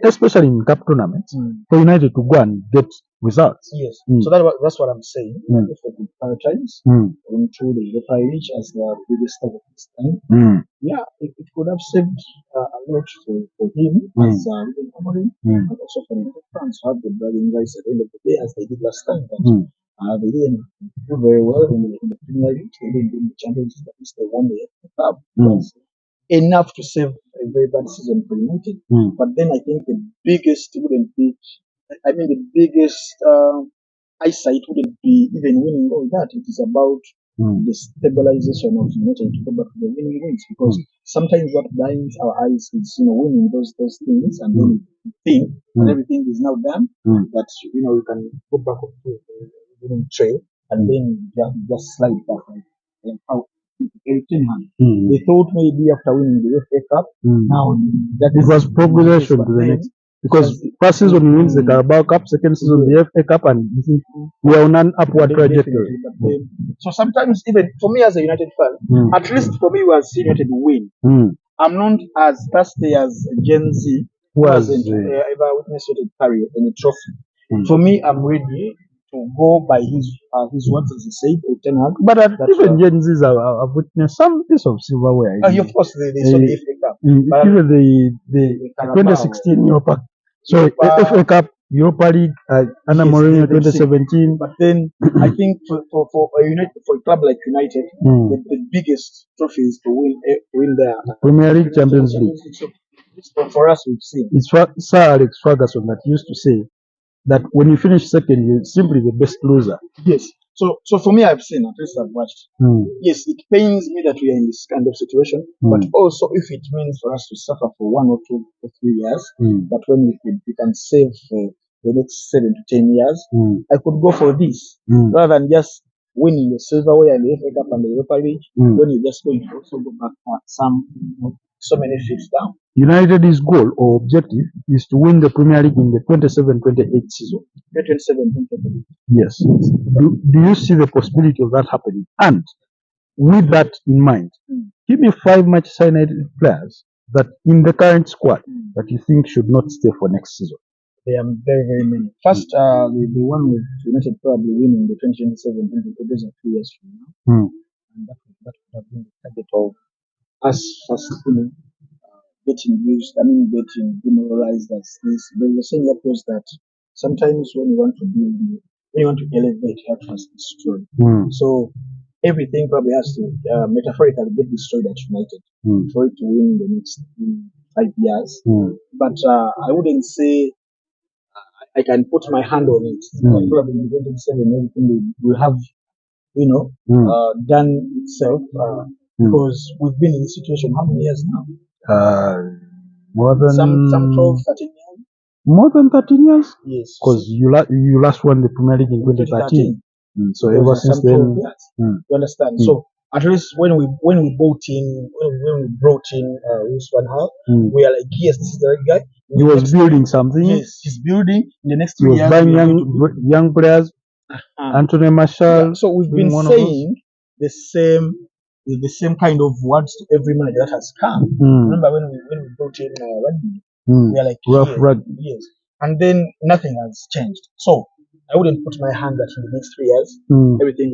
especially in cup tournaments, for United to go and get results. Yes. So that's what I'm saying. If we could prioritize into the Europa League as the biggest target this time, it could have saved a lot for him as and also for the fans to have the bragging rights at the end of the day as they did last time. But they didn't do very well in the Premier League. They didn't win the Champions League. At least they won the FA Cup. Enough to save a very bad season for United. But then I think the biggest wouldn't be, the biggest eyesight wouldn't be even winning all that. It is about the stabilization of United to go back to the winning ways, because sometimes what blinds our eyes is winning those things, and then you think when everything is now done that you can go back to the winning trail, and then just slide back and out. They thought maybe after winning the FA Cup, now that it was progression to the next. Because first season we win the Carabao Cup, second season the FA Cup, and we are on an upward trajectory. So sometimes, even for me as a United fan, at least for me, we have seen United win. I'm not as thirsty as Gen Z who hasn't ever witnessed United carry any trophy. For me, I'm ready to go by his words, as he said, Ten Hag. But even Gen Z's have witnessed some piece of silverware. Of course, they saw the FA Cup. Even the 2016 Europa. So FA Cup, Europa League, Anna Mourinho 2017. But then I think for a club like United, the biggest trophy is to win the Premier League, Champions League. So for us, we've seen. It's Sir Alex Ferguson that used to say that when you finish second, you're simply the best loser. Yes. So for me, I've seen, at least I've watched. Yes, it pains me that we are in this kind of situation, but also if it means for us to suffer for 1 or 2 or 3 years, but when we can save for the next 7 to 10 years, I could go for this rather than just winning the silverware and the FA Cup and the Europa League. When you're just going to also go back so many feet down. United's goal or objective is to win the Premier League in the 27-28 season. 27-28. Yes. Do you see the possibility of that happening? And with that in mind, give me 5 Manchester United players that in the current squad that you think should not stay for next season. There are very, very many. First, the one with United probably winning the 2027-28 is 2 years from now. And that would have been the target of us first, getting used, getting demoralized as this. They were saying that was that sometimes when you want to build, when you want to elevate, you have to destroy. So everything probably has to metaphorically get destroyed at United for it to win the next 5 years. But I wouldn't say I can put my hand on it. Probably in 2027, everything will have, done itself. Because we've been in this situation how many years now? More than some 12, 13 years. More than 13 years? Yes. Because you last won the Premier League in 2013. So ever since then, you understand. So at least when we brought in Luis Van Gaal, we are like, yes, this is the right guy. He was building something. Yes, he's building. In the next 3 years, he was buying young players. Anthony Marshall. Yeah, so we've been saying the same kind of words to every manager that has come. Remember when we brought in Rugby, we are like, yes, and then nothing has changed. So I wouldn't put my hand that in the next 3 years everything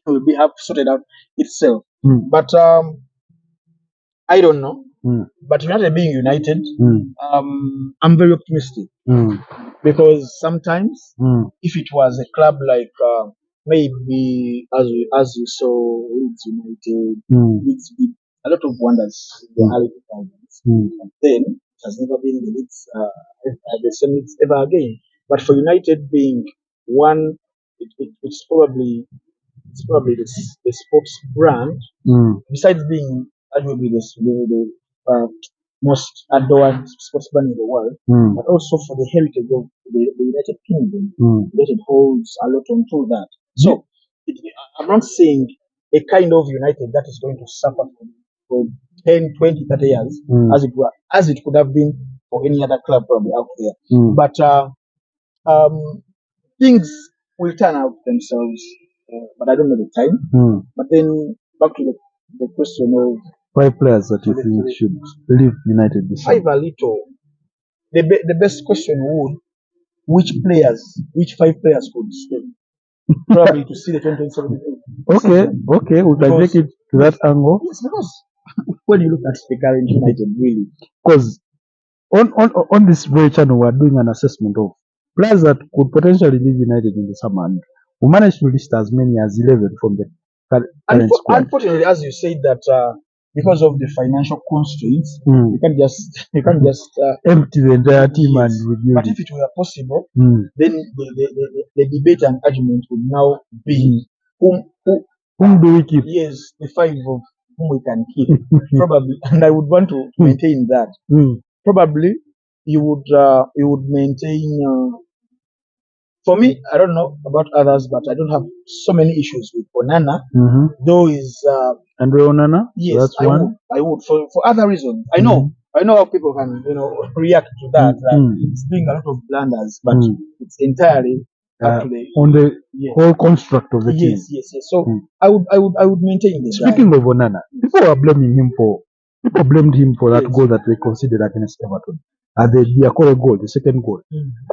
will be have sorted out itself. But I don't know. But United being United, I'm very optimistic because sometimes if it was a club like maybe as you saw Leeds United, Leeds did a lot of wonders in the early 2000s. But then it has never been the Leeds the same Leeds ever again. But for United being one, it's probably the sports brand, besides being arguably the most adored sports brand in the world, but also for the heritage of the United Kingdom. United holds a lot onto that. So I'm not saying a kind of United that is going to suffer for 10, 20, 30 years, as it could have been for any other club probably out there. But things will turn out themselves, but I don't know the time. But then back to the question of 5 players that you think should leave United this season. 5 a little. The best question would, which 5 players could stay? Probably to see the 2027. Okay, we can take it to that angle. Yes, because when you look at the current United, really, because on this very channel we are doing an assessment of players that could potentially leave United in the summer, and we managed to list as many as 11 from the current squad. Unfortunately, as you said that because of the financial constraints, you can't just empty the entire team and review. But if it were possible, then the debate and argument would now be whom do we keep? Yes, the 5 of whom we can keep. Probably, and I would want to maintain that. Probably you would maintain. For me, I don't know about others, but I don't have so many issues with Onana. Though is Andre Onana. Yes, that's one. I would for other reasons. I know how people can react to that. It's doing a lot of blunders, but it's entirely up to on the whole construct of the team. Yes. So I would maintain this. Speaking of Onana, people blamed him for that goal that they considered against Everton. The Diakore goal, the second goal.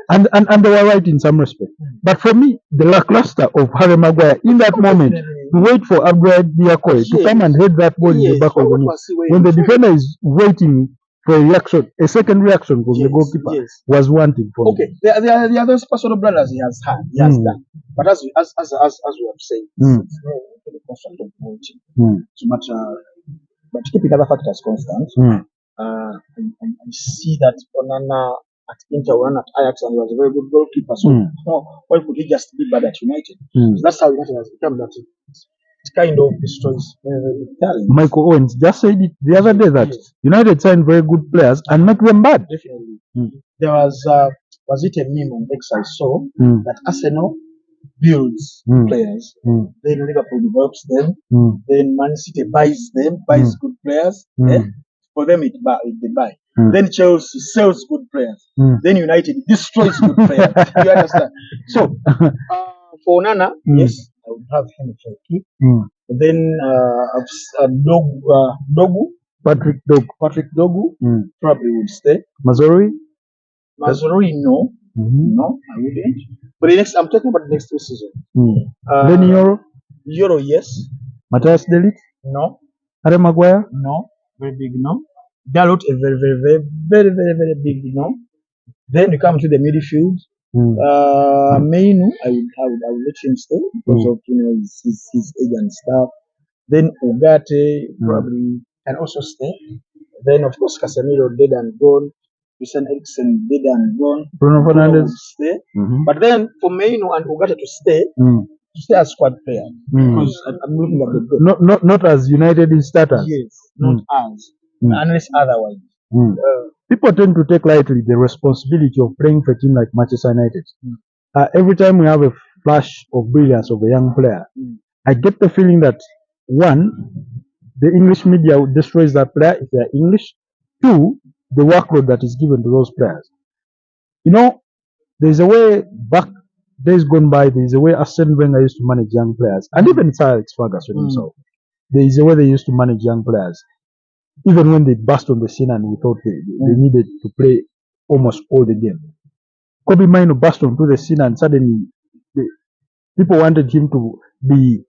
And they were right in some respect. But for me, the lackluster of Harry Maguire in that moment, to wait for Diakore to come and head that ball in the back of the net, when the defender is waiting for a reaction, a second reaction from the goalkeeper was wanting for me. There are those personal blunders he has had, he has done. But as we have said, it's the constant of coaching. But keeping other factors constant, I see that Onana at Inter, Onana at Ajax, and he was a very good goalkeeper. So why could he just be bad at United? So that's how United has become that. It kind of destroys talent. Michael Owens just said it the other day that United signed very good players and make them bad. Definitely. There was it a meme on X I saw that Arsenal builds players, then Liverpool develops them, then Man City buys good players, for them they buy. Then Chelsea sells good players, then United destroys good players. You understand? So for Onana, yes, I would have him for a keep. Then Patrick Dogu probably would stay. Mazraoui, no. No, I wouldn't. But I'm talking about the next 2 seasons. Then Euro, yes. Matthias de Ligt? No. Harry Maguire? No. Very big no. Dalot, a very, very, very, very, very, very big no. Then you come to the midfield. Mainu, I would let him stay because of his age and stuff. Then Ugarte probably can also stay. Then of course Casemiro dead and gone. Christian Eriksen dead and gone. Bruno Fernandes stay. But then for Mainu and Ugarte to stay as squad player. Because I'm looking at the goal. Not as United in starters. Yes, not as. Unless otherwise. People tend to take lightly the responsibility of playing for a team like Manchester United. Every time we have a flash of brilliance of a young player, I get the feeling that 1, the English media destroys that player if they are English. 2, the workload that is given to those players. There's a way back days gone by, there's a way Arsene Wenger used to manage young players, and even Sir Alex Ferguson himself. There is a way they used to manage young players, even when they burst on the scene and we thought they needed to play almost all the game. Kobe Mainu burst onto the scene and suddenly people wanted him to be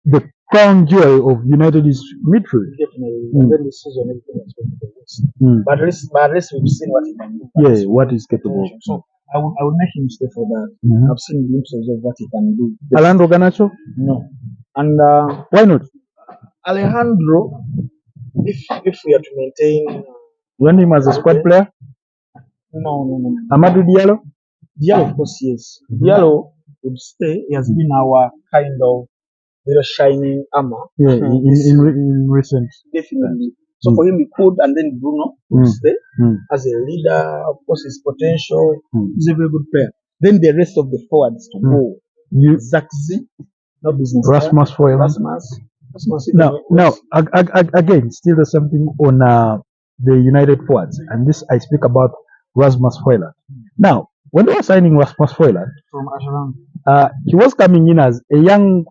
the crown jewel of United's midfield. Definitely. And then the season, everything is going to be worse. But at least we've seen what he can do. Yeah, what he's capable of. So I would make him stay for that. I've seen glimpses of what he can do. Alejandro Garnacho? No. And why not? Alejandro, if we are to maintain, you want him as a squad player? No. Amadou Diallo? Diallo, of course, yes. Diallo would stay. He has been our kind of little shining armor. Yeah, in recent. Definitely. So for him, he could, and then Bruno would stay as a leader. Of course, his potential. He's a very good player. Then the rest of the forwards to go. Zaxi, no business. Rasmus Højlund. Now, again, still the same thing on the United forwards, and this I speak about Rasmus Højlund. Now, when they were signing Rasmus Højlund from Ardent, he was coming in as a young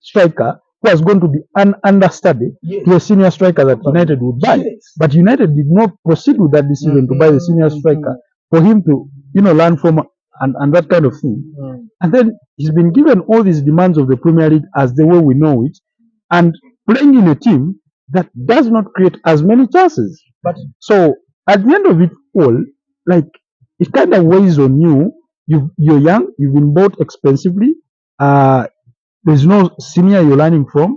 striker who was going to be an understudy to a senior striker that United would buy. But United did not proceed with that decision to buy the senior striker for him to, learn from and that kind of thing. And then he's been given all these demands of the Premier League as the way we know it, and playing in a team that does not create as many chances. But so at the end of it all, like, it kind of weighs on you. You're young, you've been bought expensively, there's no senior you're learning from,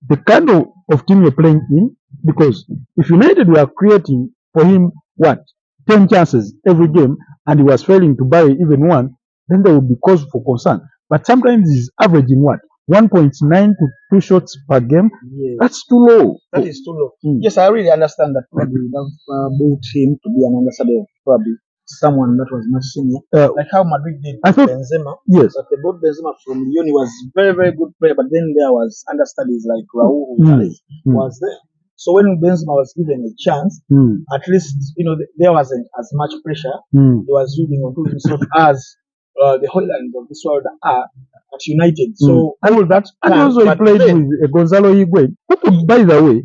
the kind of team you're playing in, because if United were creating for him, 10 chances every game, and he was failing to buy even one, then there would be cause for concern. But sometimes he's averaging 1.9 to 2 shots per game. Yes. That's too low. That is too low. Yes, I really understand that probably we have built him to be an understudy of probably someone that was much senior. Like how Madrid did Benzema. Yes. But they bought Benzema from Lyon. He was very, very good player, but then there was understudies like Raul was there. So when Benzema was given a chance, at least, there wasn't as much pressure. He was reading onto himself as the Højlund of this world are at United. So all that and also he played with Gonzalo Higuain. By the way,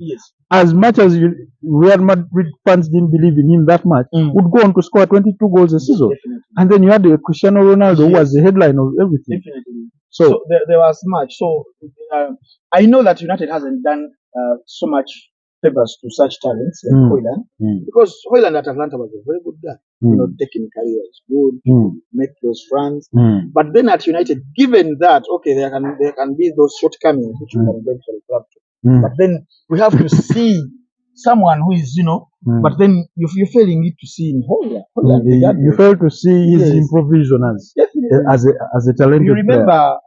as much as Real Madrid fans didn't believe in him that much, would go on to score 22 goals a season. And then you had Cristiano Ronaldo, who was the headline of everything. Definitely. So there was much. So I know that United hasn't done so much favors to such talents like Højlund, because Højlund at Atlanta was a very good guy. Technically he was good, make those runs. But then at United, given that there can be those shortcomings which you can bring for the club to. But then we have to see someone who is, but then you're failing it to see in Højlund. You fail to see his improvisation as a talented player. You remember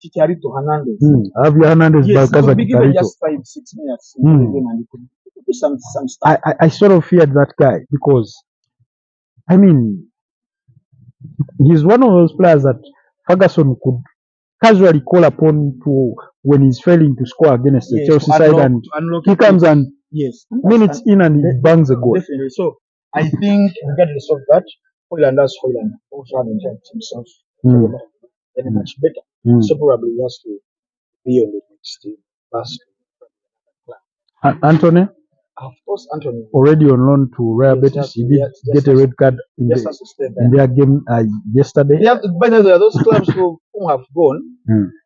Chicharito Hernandez. Javier Hernandez, yes, he could be given just 5-6 minutes in the game and he could do some stuff. I sort of feared that guy because, I mean, he's one of those players that Ferguson could casually call upon to when he's failing to score against the Chelsea side, and he comes and minutes in and he bangs a goal. Definitely. So I think regardless of that, Højlund also had enjoyed himself very much better. So probably he has to be on the next team. Anthony? Of course, Anthony. Already on loan to Real Betis. He did get a red card in their game yesterday. By the way, there are those clubs who have gone,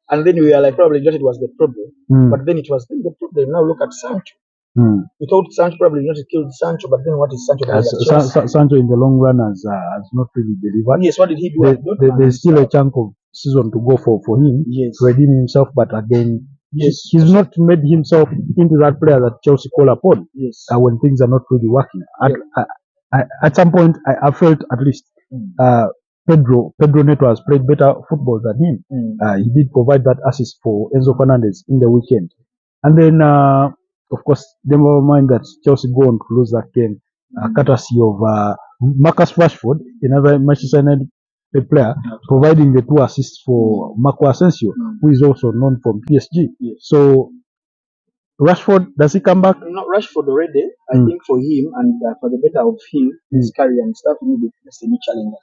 and then we are like, probably United was the problem. But then it was the problem. Now look at Sancho. Without Sancho, probably United killed Sancho, but then what is Sancho? Sancho in the long run has not really delivered. Yes, what did he do? There's still a chunk of season to go for him to redeem himself, but again, he's not made himself into that player that Chelsea call upon when things are not really working. At some point, I felt at least Pedro Neto has played better football than him. He did provide that assist for Enzo Fernandez in the weekend. And then, of course, never mind that Chelsea go on to lose that game, courtesy of Marcus Rashford, another Manchester United player, providing the 2 assists for Marco Asensio, who is also known from PSG. So, Rashford, does he come back? Not Rashford already. I think for him and for the better of him, his career and stuff, he needs a new challenge.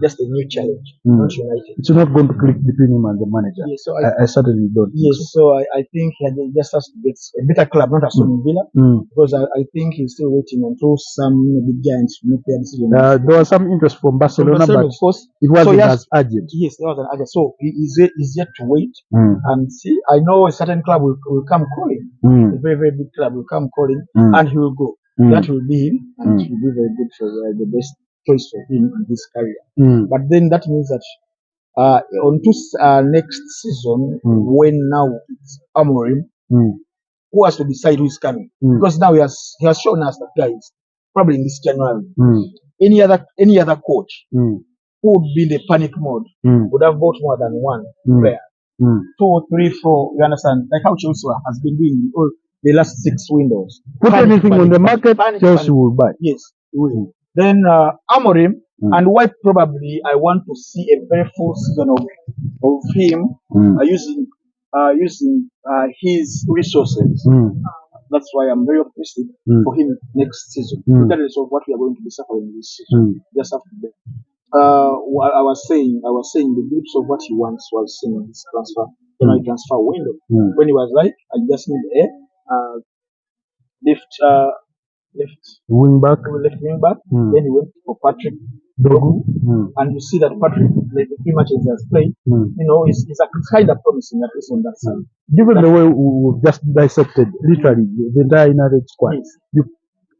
just a new challenge, not United. It's not going to click between him and the manager. Yes, so I certainly don't. Yes, so I think he just has to get a better club, not Aston Villa, because I think he's still waiting until some big giants make their decision. There was some interest from Barcelona, but of course, it wasn't as urgent. Yes, there was an urgent. So he's yet to wait and see. I know a certain club will come calling, a very, very big club will come calling, and he will go. That will be him, and it will be very good for the best choice for him in his career. But then that means that onto next season, when now it's Amorim, who has to decide who is coming, because now he has shown us that guys probably in this January, any other coach who would be in the panic mode would have bought more than one player, 2, 3, 4. You understand? Like how Chelsea has been doing all the last 6 windows. Put anything on the market, Chelsea will buy. Yes, he will. Then Amorim, and why probably I want to see a very full season of him using his resources. That's why I'm very optimistic for him next season, regardless of what we are going to be suffering this season. Just have to bear. I was saying the glimpse of what he once was seeing in his transfer, transfer window, when he was like, I just need left wing back. Then he went for Patrick Dogu, and you see that Patrick, the 3 matches he has played, is kind of promising, at least on that side. Given the way we've just dissected literally the entire United squad,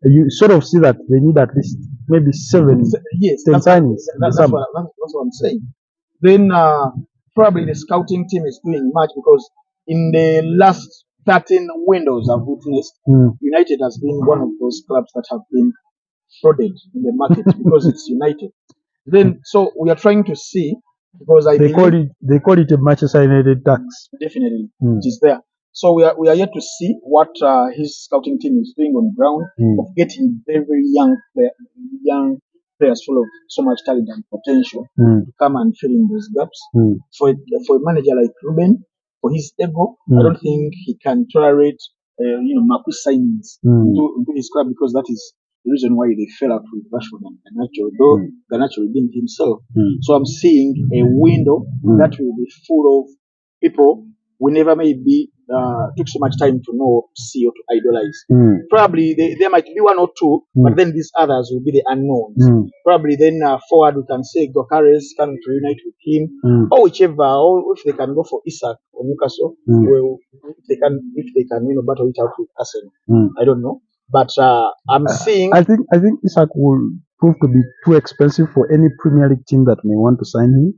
you sort of see that they need at least maybe 7, 10 signings. That's what I'm saying. Then probably the scouting team is doing much, because in the last 13 windows I've witnessed, United has been one of those clubs that have been frauded in the market because it's United. Then, so we are trying to see, because they call it a Manchester United tax. Definitely, it is there. So we are yet to see what his scouting team is doing on ground, of getting very, very young players full of so much talent and potential to come and fill in those gaps. For a manager like Ruben, for his ego, I don't think he can tolerate Marquis signings to his club, because that is the reason why they fell out with Rashford and Garnacho, though Garnacho redeemed himself. So I'm seeing a window that will be full of people we never maybe took so much time to know, see, or to idolize. Probably there might be 1 or 2, but then these others will be the unknowns. Probably then forward we can say Gokares can reunite with him, or whichever, or if they can go for Isak or Newcastle, well, if they can battle it out with Arsenal. I don't know, but I'm seeing. I think Isak will prove to be too expensive for any Premier League team that may want to sign him.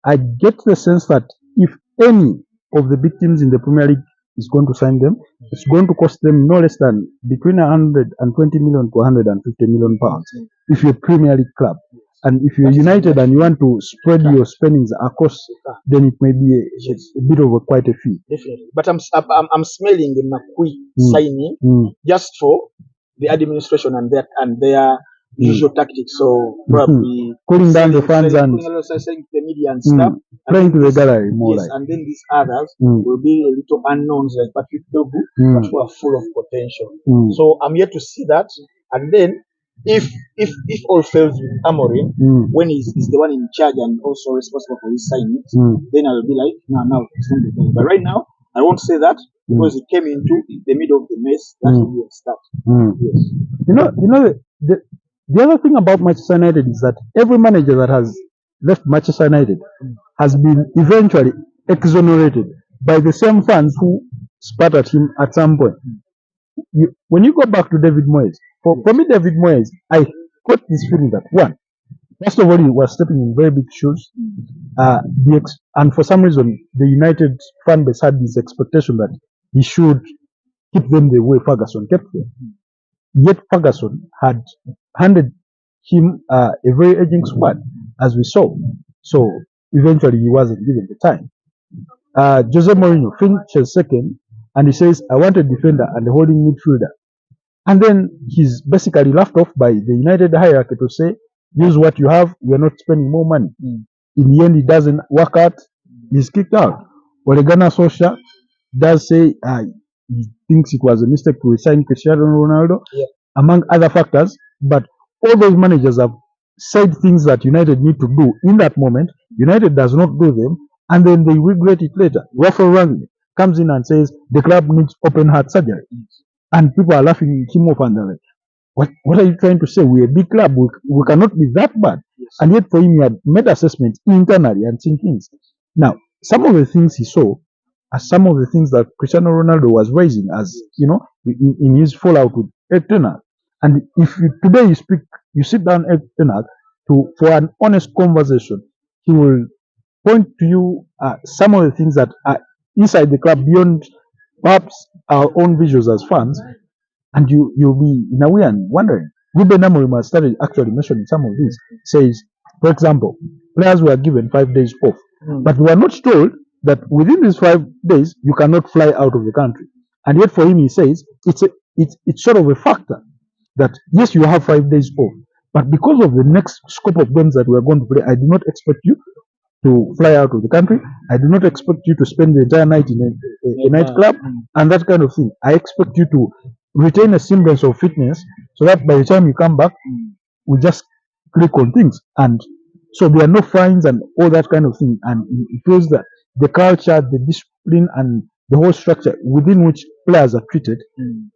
I get the sense that if any of the big teams in the Premier League is going to sign them, it's going to cost them no less than between 120 million to 150 million pounds if you're a Premier League club. And if you're United and you want to spread your spendings across, then it may be a bit of quite a fee. Definitely. But I'm smelling the Marquis signing just for the administration and their usual tactics. So probably cooling down the fans and saying to the media and stuff, playing to the gallery more. Yes, and then these others will be a little unknowns like Patrick Dogu, but who are full of potential. So I'm yet to see that. And then if all fails with Amorim, when he's the one in charge and also responsible for his signings, then I'll be like, no, it's not the time. But right now, I won't say that, because it came into the middle of the mess. That will be a start. Yes. The other thing about Manchester United is that every manager that has left Manchester United has been eventually exonerated by the same fans who spat at him at some point. When you go back to David Moyes, for me, David Moyes, I got this feeling that first of all, he was stepping in very big shoes, and for some reason, the United fan base had this expectation that he should keep them the way Ferguson kept them. Yet Ferguson had handed him a very aging squad, as we saw. So eventually he wasn't given the time. Jose Mourinho finishes second, and he says, I want a defender and a holding midfielder. And then he's basically laughed off by the United hierarchy to say, use what you have, you're not spending more money. In the end, it doesn't work out, he's kicked out. Ole Gunnar Solskjaer does say he thinks it was a mistake to resign Cristiano Ronaldo, among other factors, but all those managers have said things that United need to do in that moment. United does not do them, and then they regret it later. Russell Rangnick comes in and says the club needs open heart surgery, and people are laughing him off and they're like, what are you trying to say? We're a big club. We cannot be that bad. Yes. And yet for him, he had made assessments internally and seen things. Now, some of the things he saw are some of the things that Cristiano Ronaldo was raising as, in his fallout with Erik ten Hag. And if today you sit down Erik ten Hag for an honest conversation, he will point to you some of the things that are inside the club beyond perhaps our own visuals as fans. And you'll be in a way and wondering. Ruben Amorim has started actually mentioning some of these. Says, for example, players were given 5 days off, but we are not told that within these 5 days you cannot fly out of the country. And yet for him, he says it's sort of a factor that yes, you have 5 days off, but because of the next scope of games that we are going to play, I do not expect you to fly out of the country. I do not expect you to spend the entire night in a nightclub and that kind of thing. I expect you to retain a semblance of fitness so that by the time you come back, we just click on things. And so there are no fines and all that kind of thing. And it feels that the culture, the discipline, and the whole structure within which players are treated,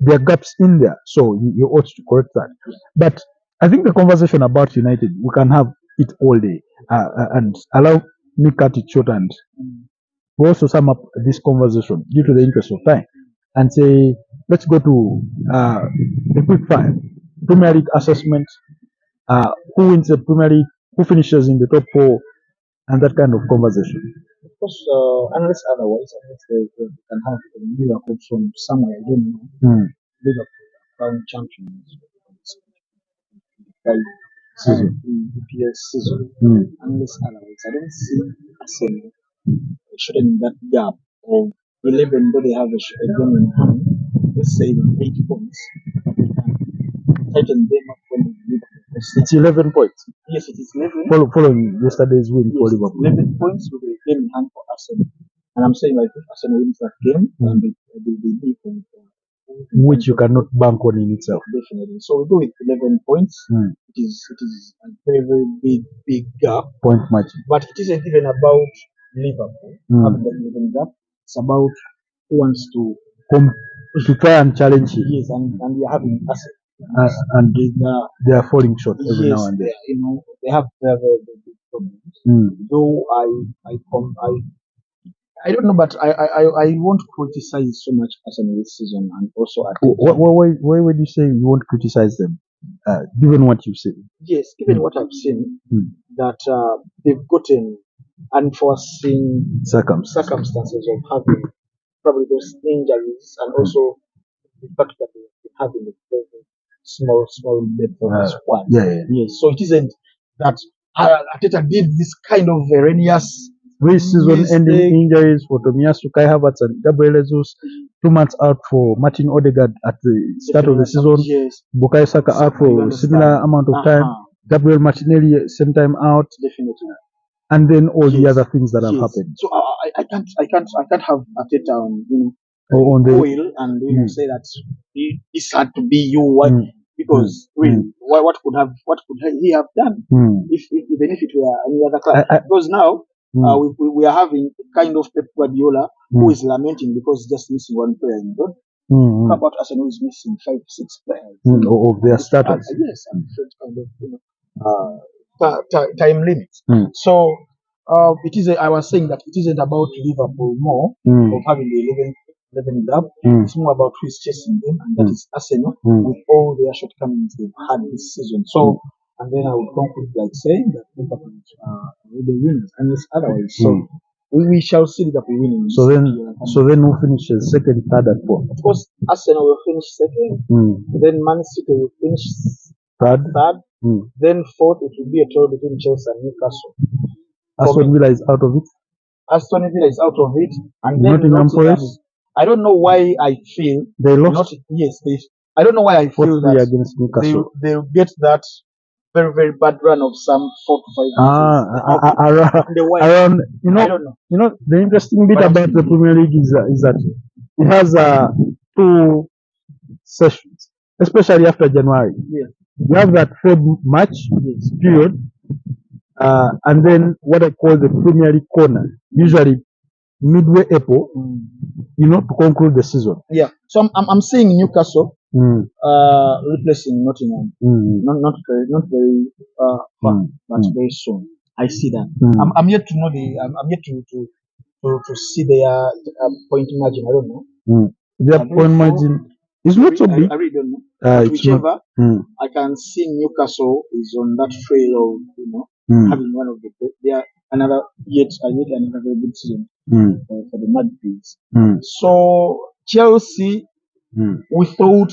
there are gaps in there. So you ought to correct that. But I think the conversation about United, we can have it all day. And allow me cut it short and we also sum up this conversation due to the interest of time and say, let's go to the quick fire. Premier League assessment, who wins the Premier League, who finishes in the top 4, and that kind of conversation. Of course, unless otherwise, unless they can have a Liverpool from somewhere, I don't know. Liverpool crown champions season. EPL season. Unless otherwise, I don't see Arsenal shouldn't that gap of 11, though they have a game in hand, let's say 8 points. Tighten them up when it's 11 points. Yes, it is 11. Following yesterday's win for Liverpool. 11 points with a game in hand for Arsenal. And I'm saying, like, if Arsenal wins that game, and they beat them. Which you cannot bank on in itself. Definitely. So we go with 11 points. It is a very, very big gap. Point margin. But it isn't even about Liverpool having that 11 gap. It's about who wants to try and challenge it. Yes, and we are having Arsenal. And they are falling short every now and then. They have very big problems. Though I don't know, but I won't criticize so much Arsenal this season, and also why would you say you won't criticize them, given what you've seen? Yes, given what I've seen, that they've gotten unforeseen circumstances of having probably those injuries, and also the fact that they're having a very small depth of the squad. Yes, so it isn't that Arteta did this kind of erroneous season-ending injuries for Tomiyasu, Kai Havertz, and Gabriel Jesus. 2 months out for Martin Odegaard at the start of the season. Yes. Bukayo Saka out for a similar amount of time. Gabriel Martinelli same time out. Definitely. And then all the other things that have happened. So I can't have Arteta on the oil and say that this had to be you. Because really, what could he have done even if it were any other club? Because now we are having kind of Pep Guardiola who is lamenting because just missing one player in God. How about Arsenal is missing 5-6 players of their starters? Yes, and kind of time limits. So it is. I was saying that it isn't about Liverpool more of having the 11 gap. It's more about who is chasing them, and that is Arsenal with all their shortcomings they've had this season. So, and then I would conclude like saying that Liverpool are the winners, and it's otherwise. So we shall see Liverpool winning. So then who finishes second, third, and fourth? Of course, Arsenal will finish second. Then Man City will finish third. Then fourth, it will be a draw between Chelsea and Newcastle. Aston Villa is out of it. Aston Villa is out of it, and then Nottingham Forest. I don't know why I feel they lost. I don't know why I feel that against Newcastle. They'll get that very, very bad run of some 4 to 5 matches. Around, I don't know. The interesting bit about the Premier League is that it has 2 sessions, especially after January. You have that third match period, and then what I call the Premier League corner, usually midway April, to conclude the season. Yeah. So I'm seeing Newcastle replacing Nottingham. Not very far, but very soon. I see that. I'm yet to know I'm yet to see their point margin. I don't know. Their point margin is not so big. I really don't know. But whichever, I can see Newcastle is on that trail of having one of the best. They are another very good season for the Magpies. So Chelsea, we thought.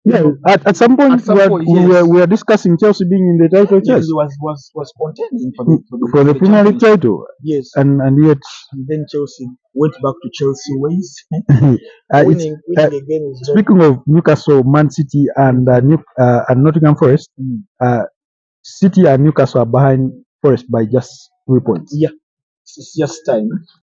Yeah, at some point, we were discussing Chelsea being in the title chase. Was contending for the Premier League title. Yes, and yet then Chelsea went back to Chelsea ways. Winning again. Speaking of Newcastle, Man City, and Nottingham Forest, City and Newcastle are behind Forest by just 3 points. Yeah, it's just time.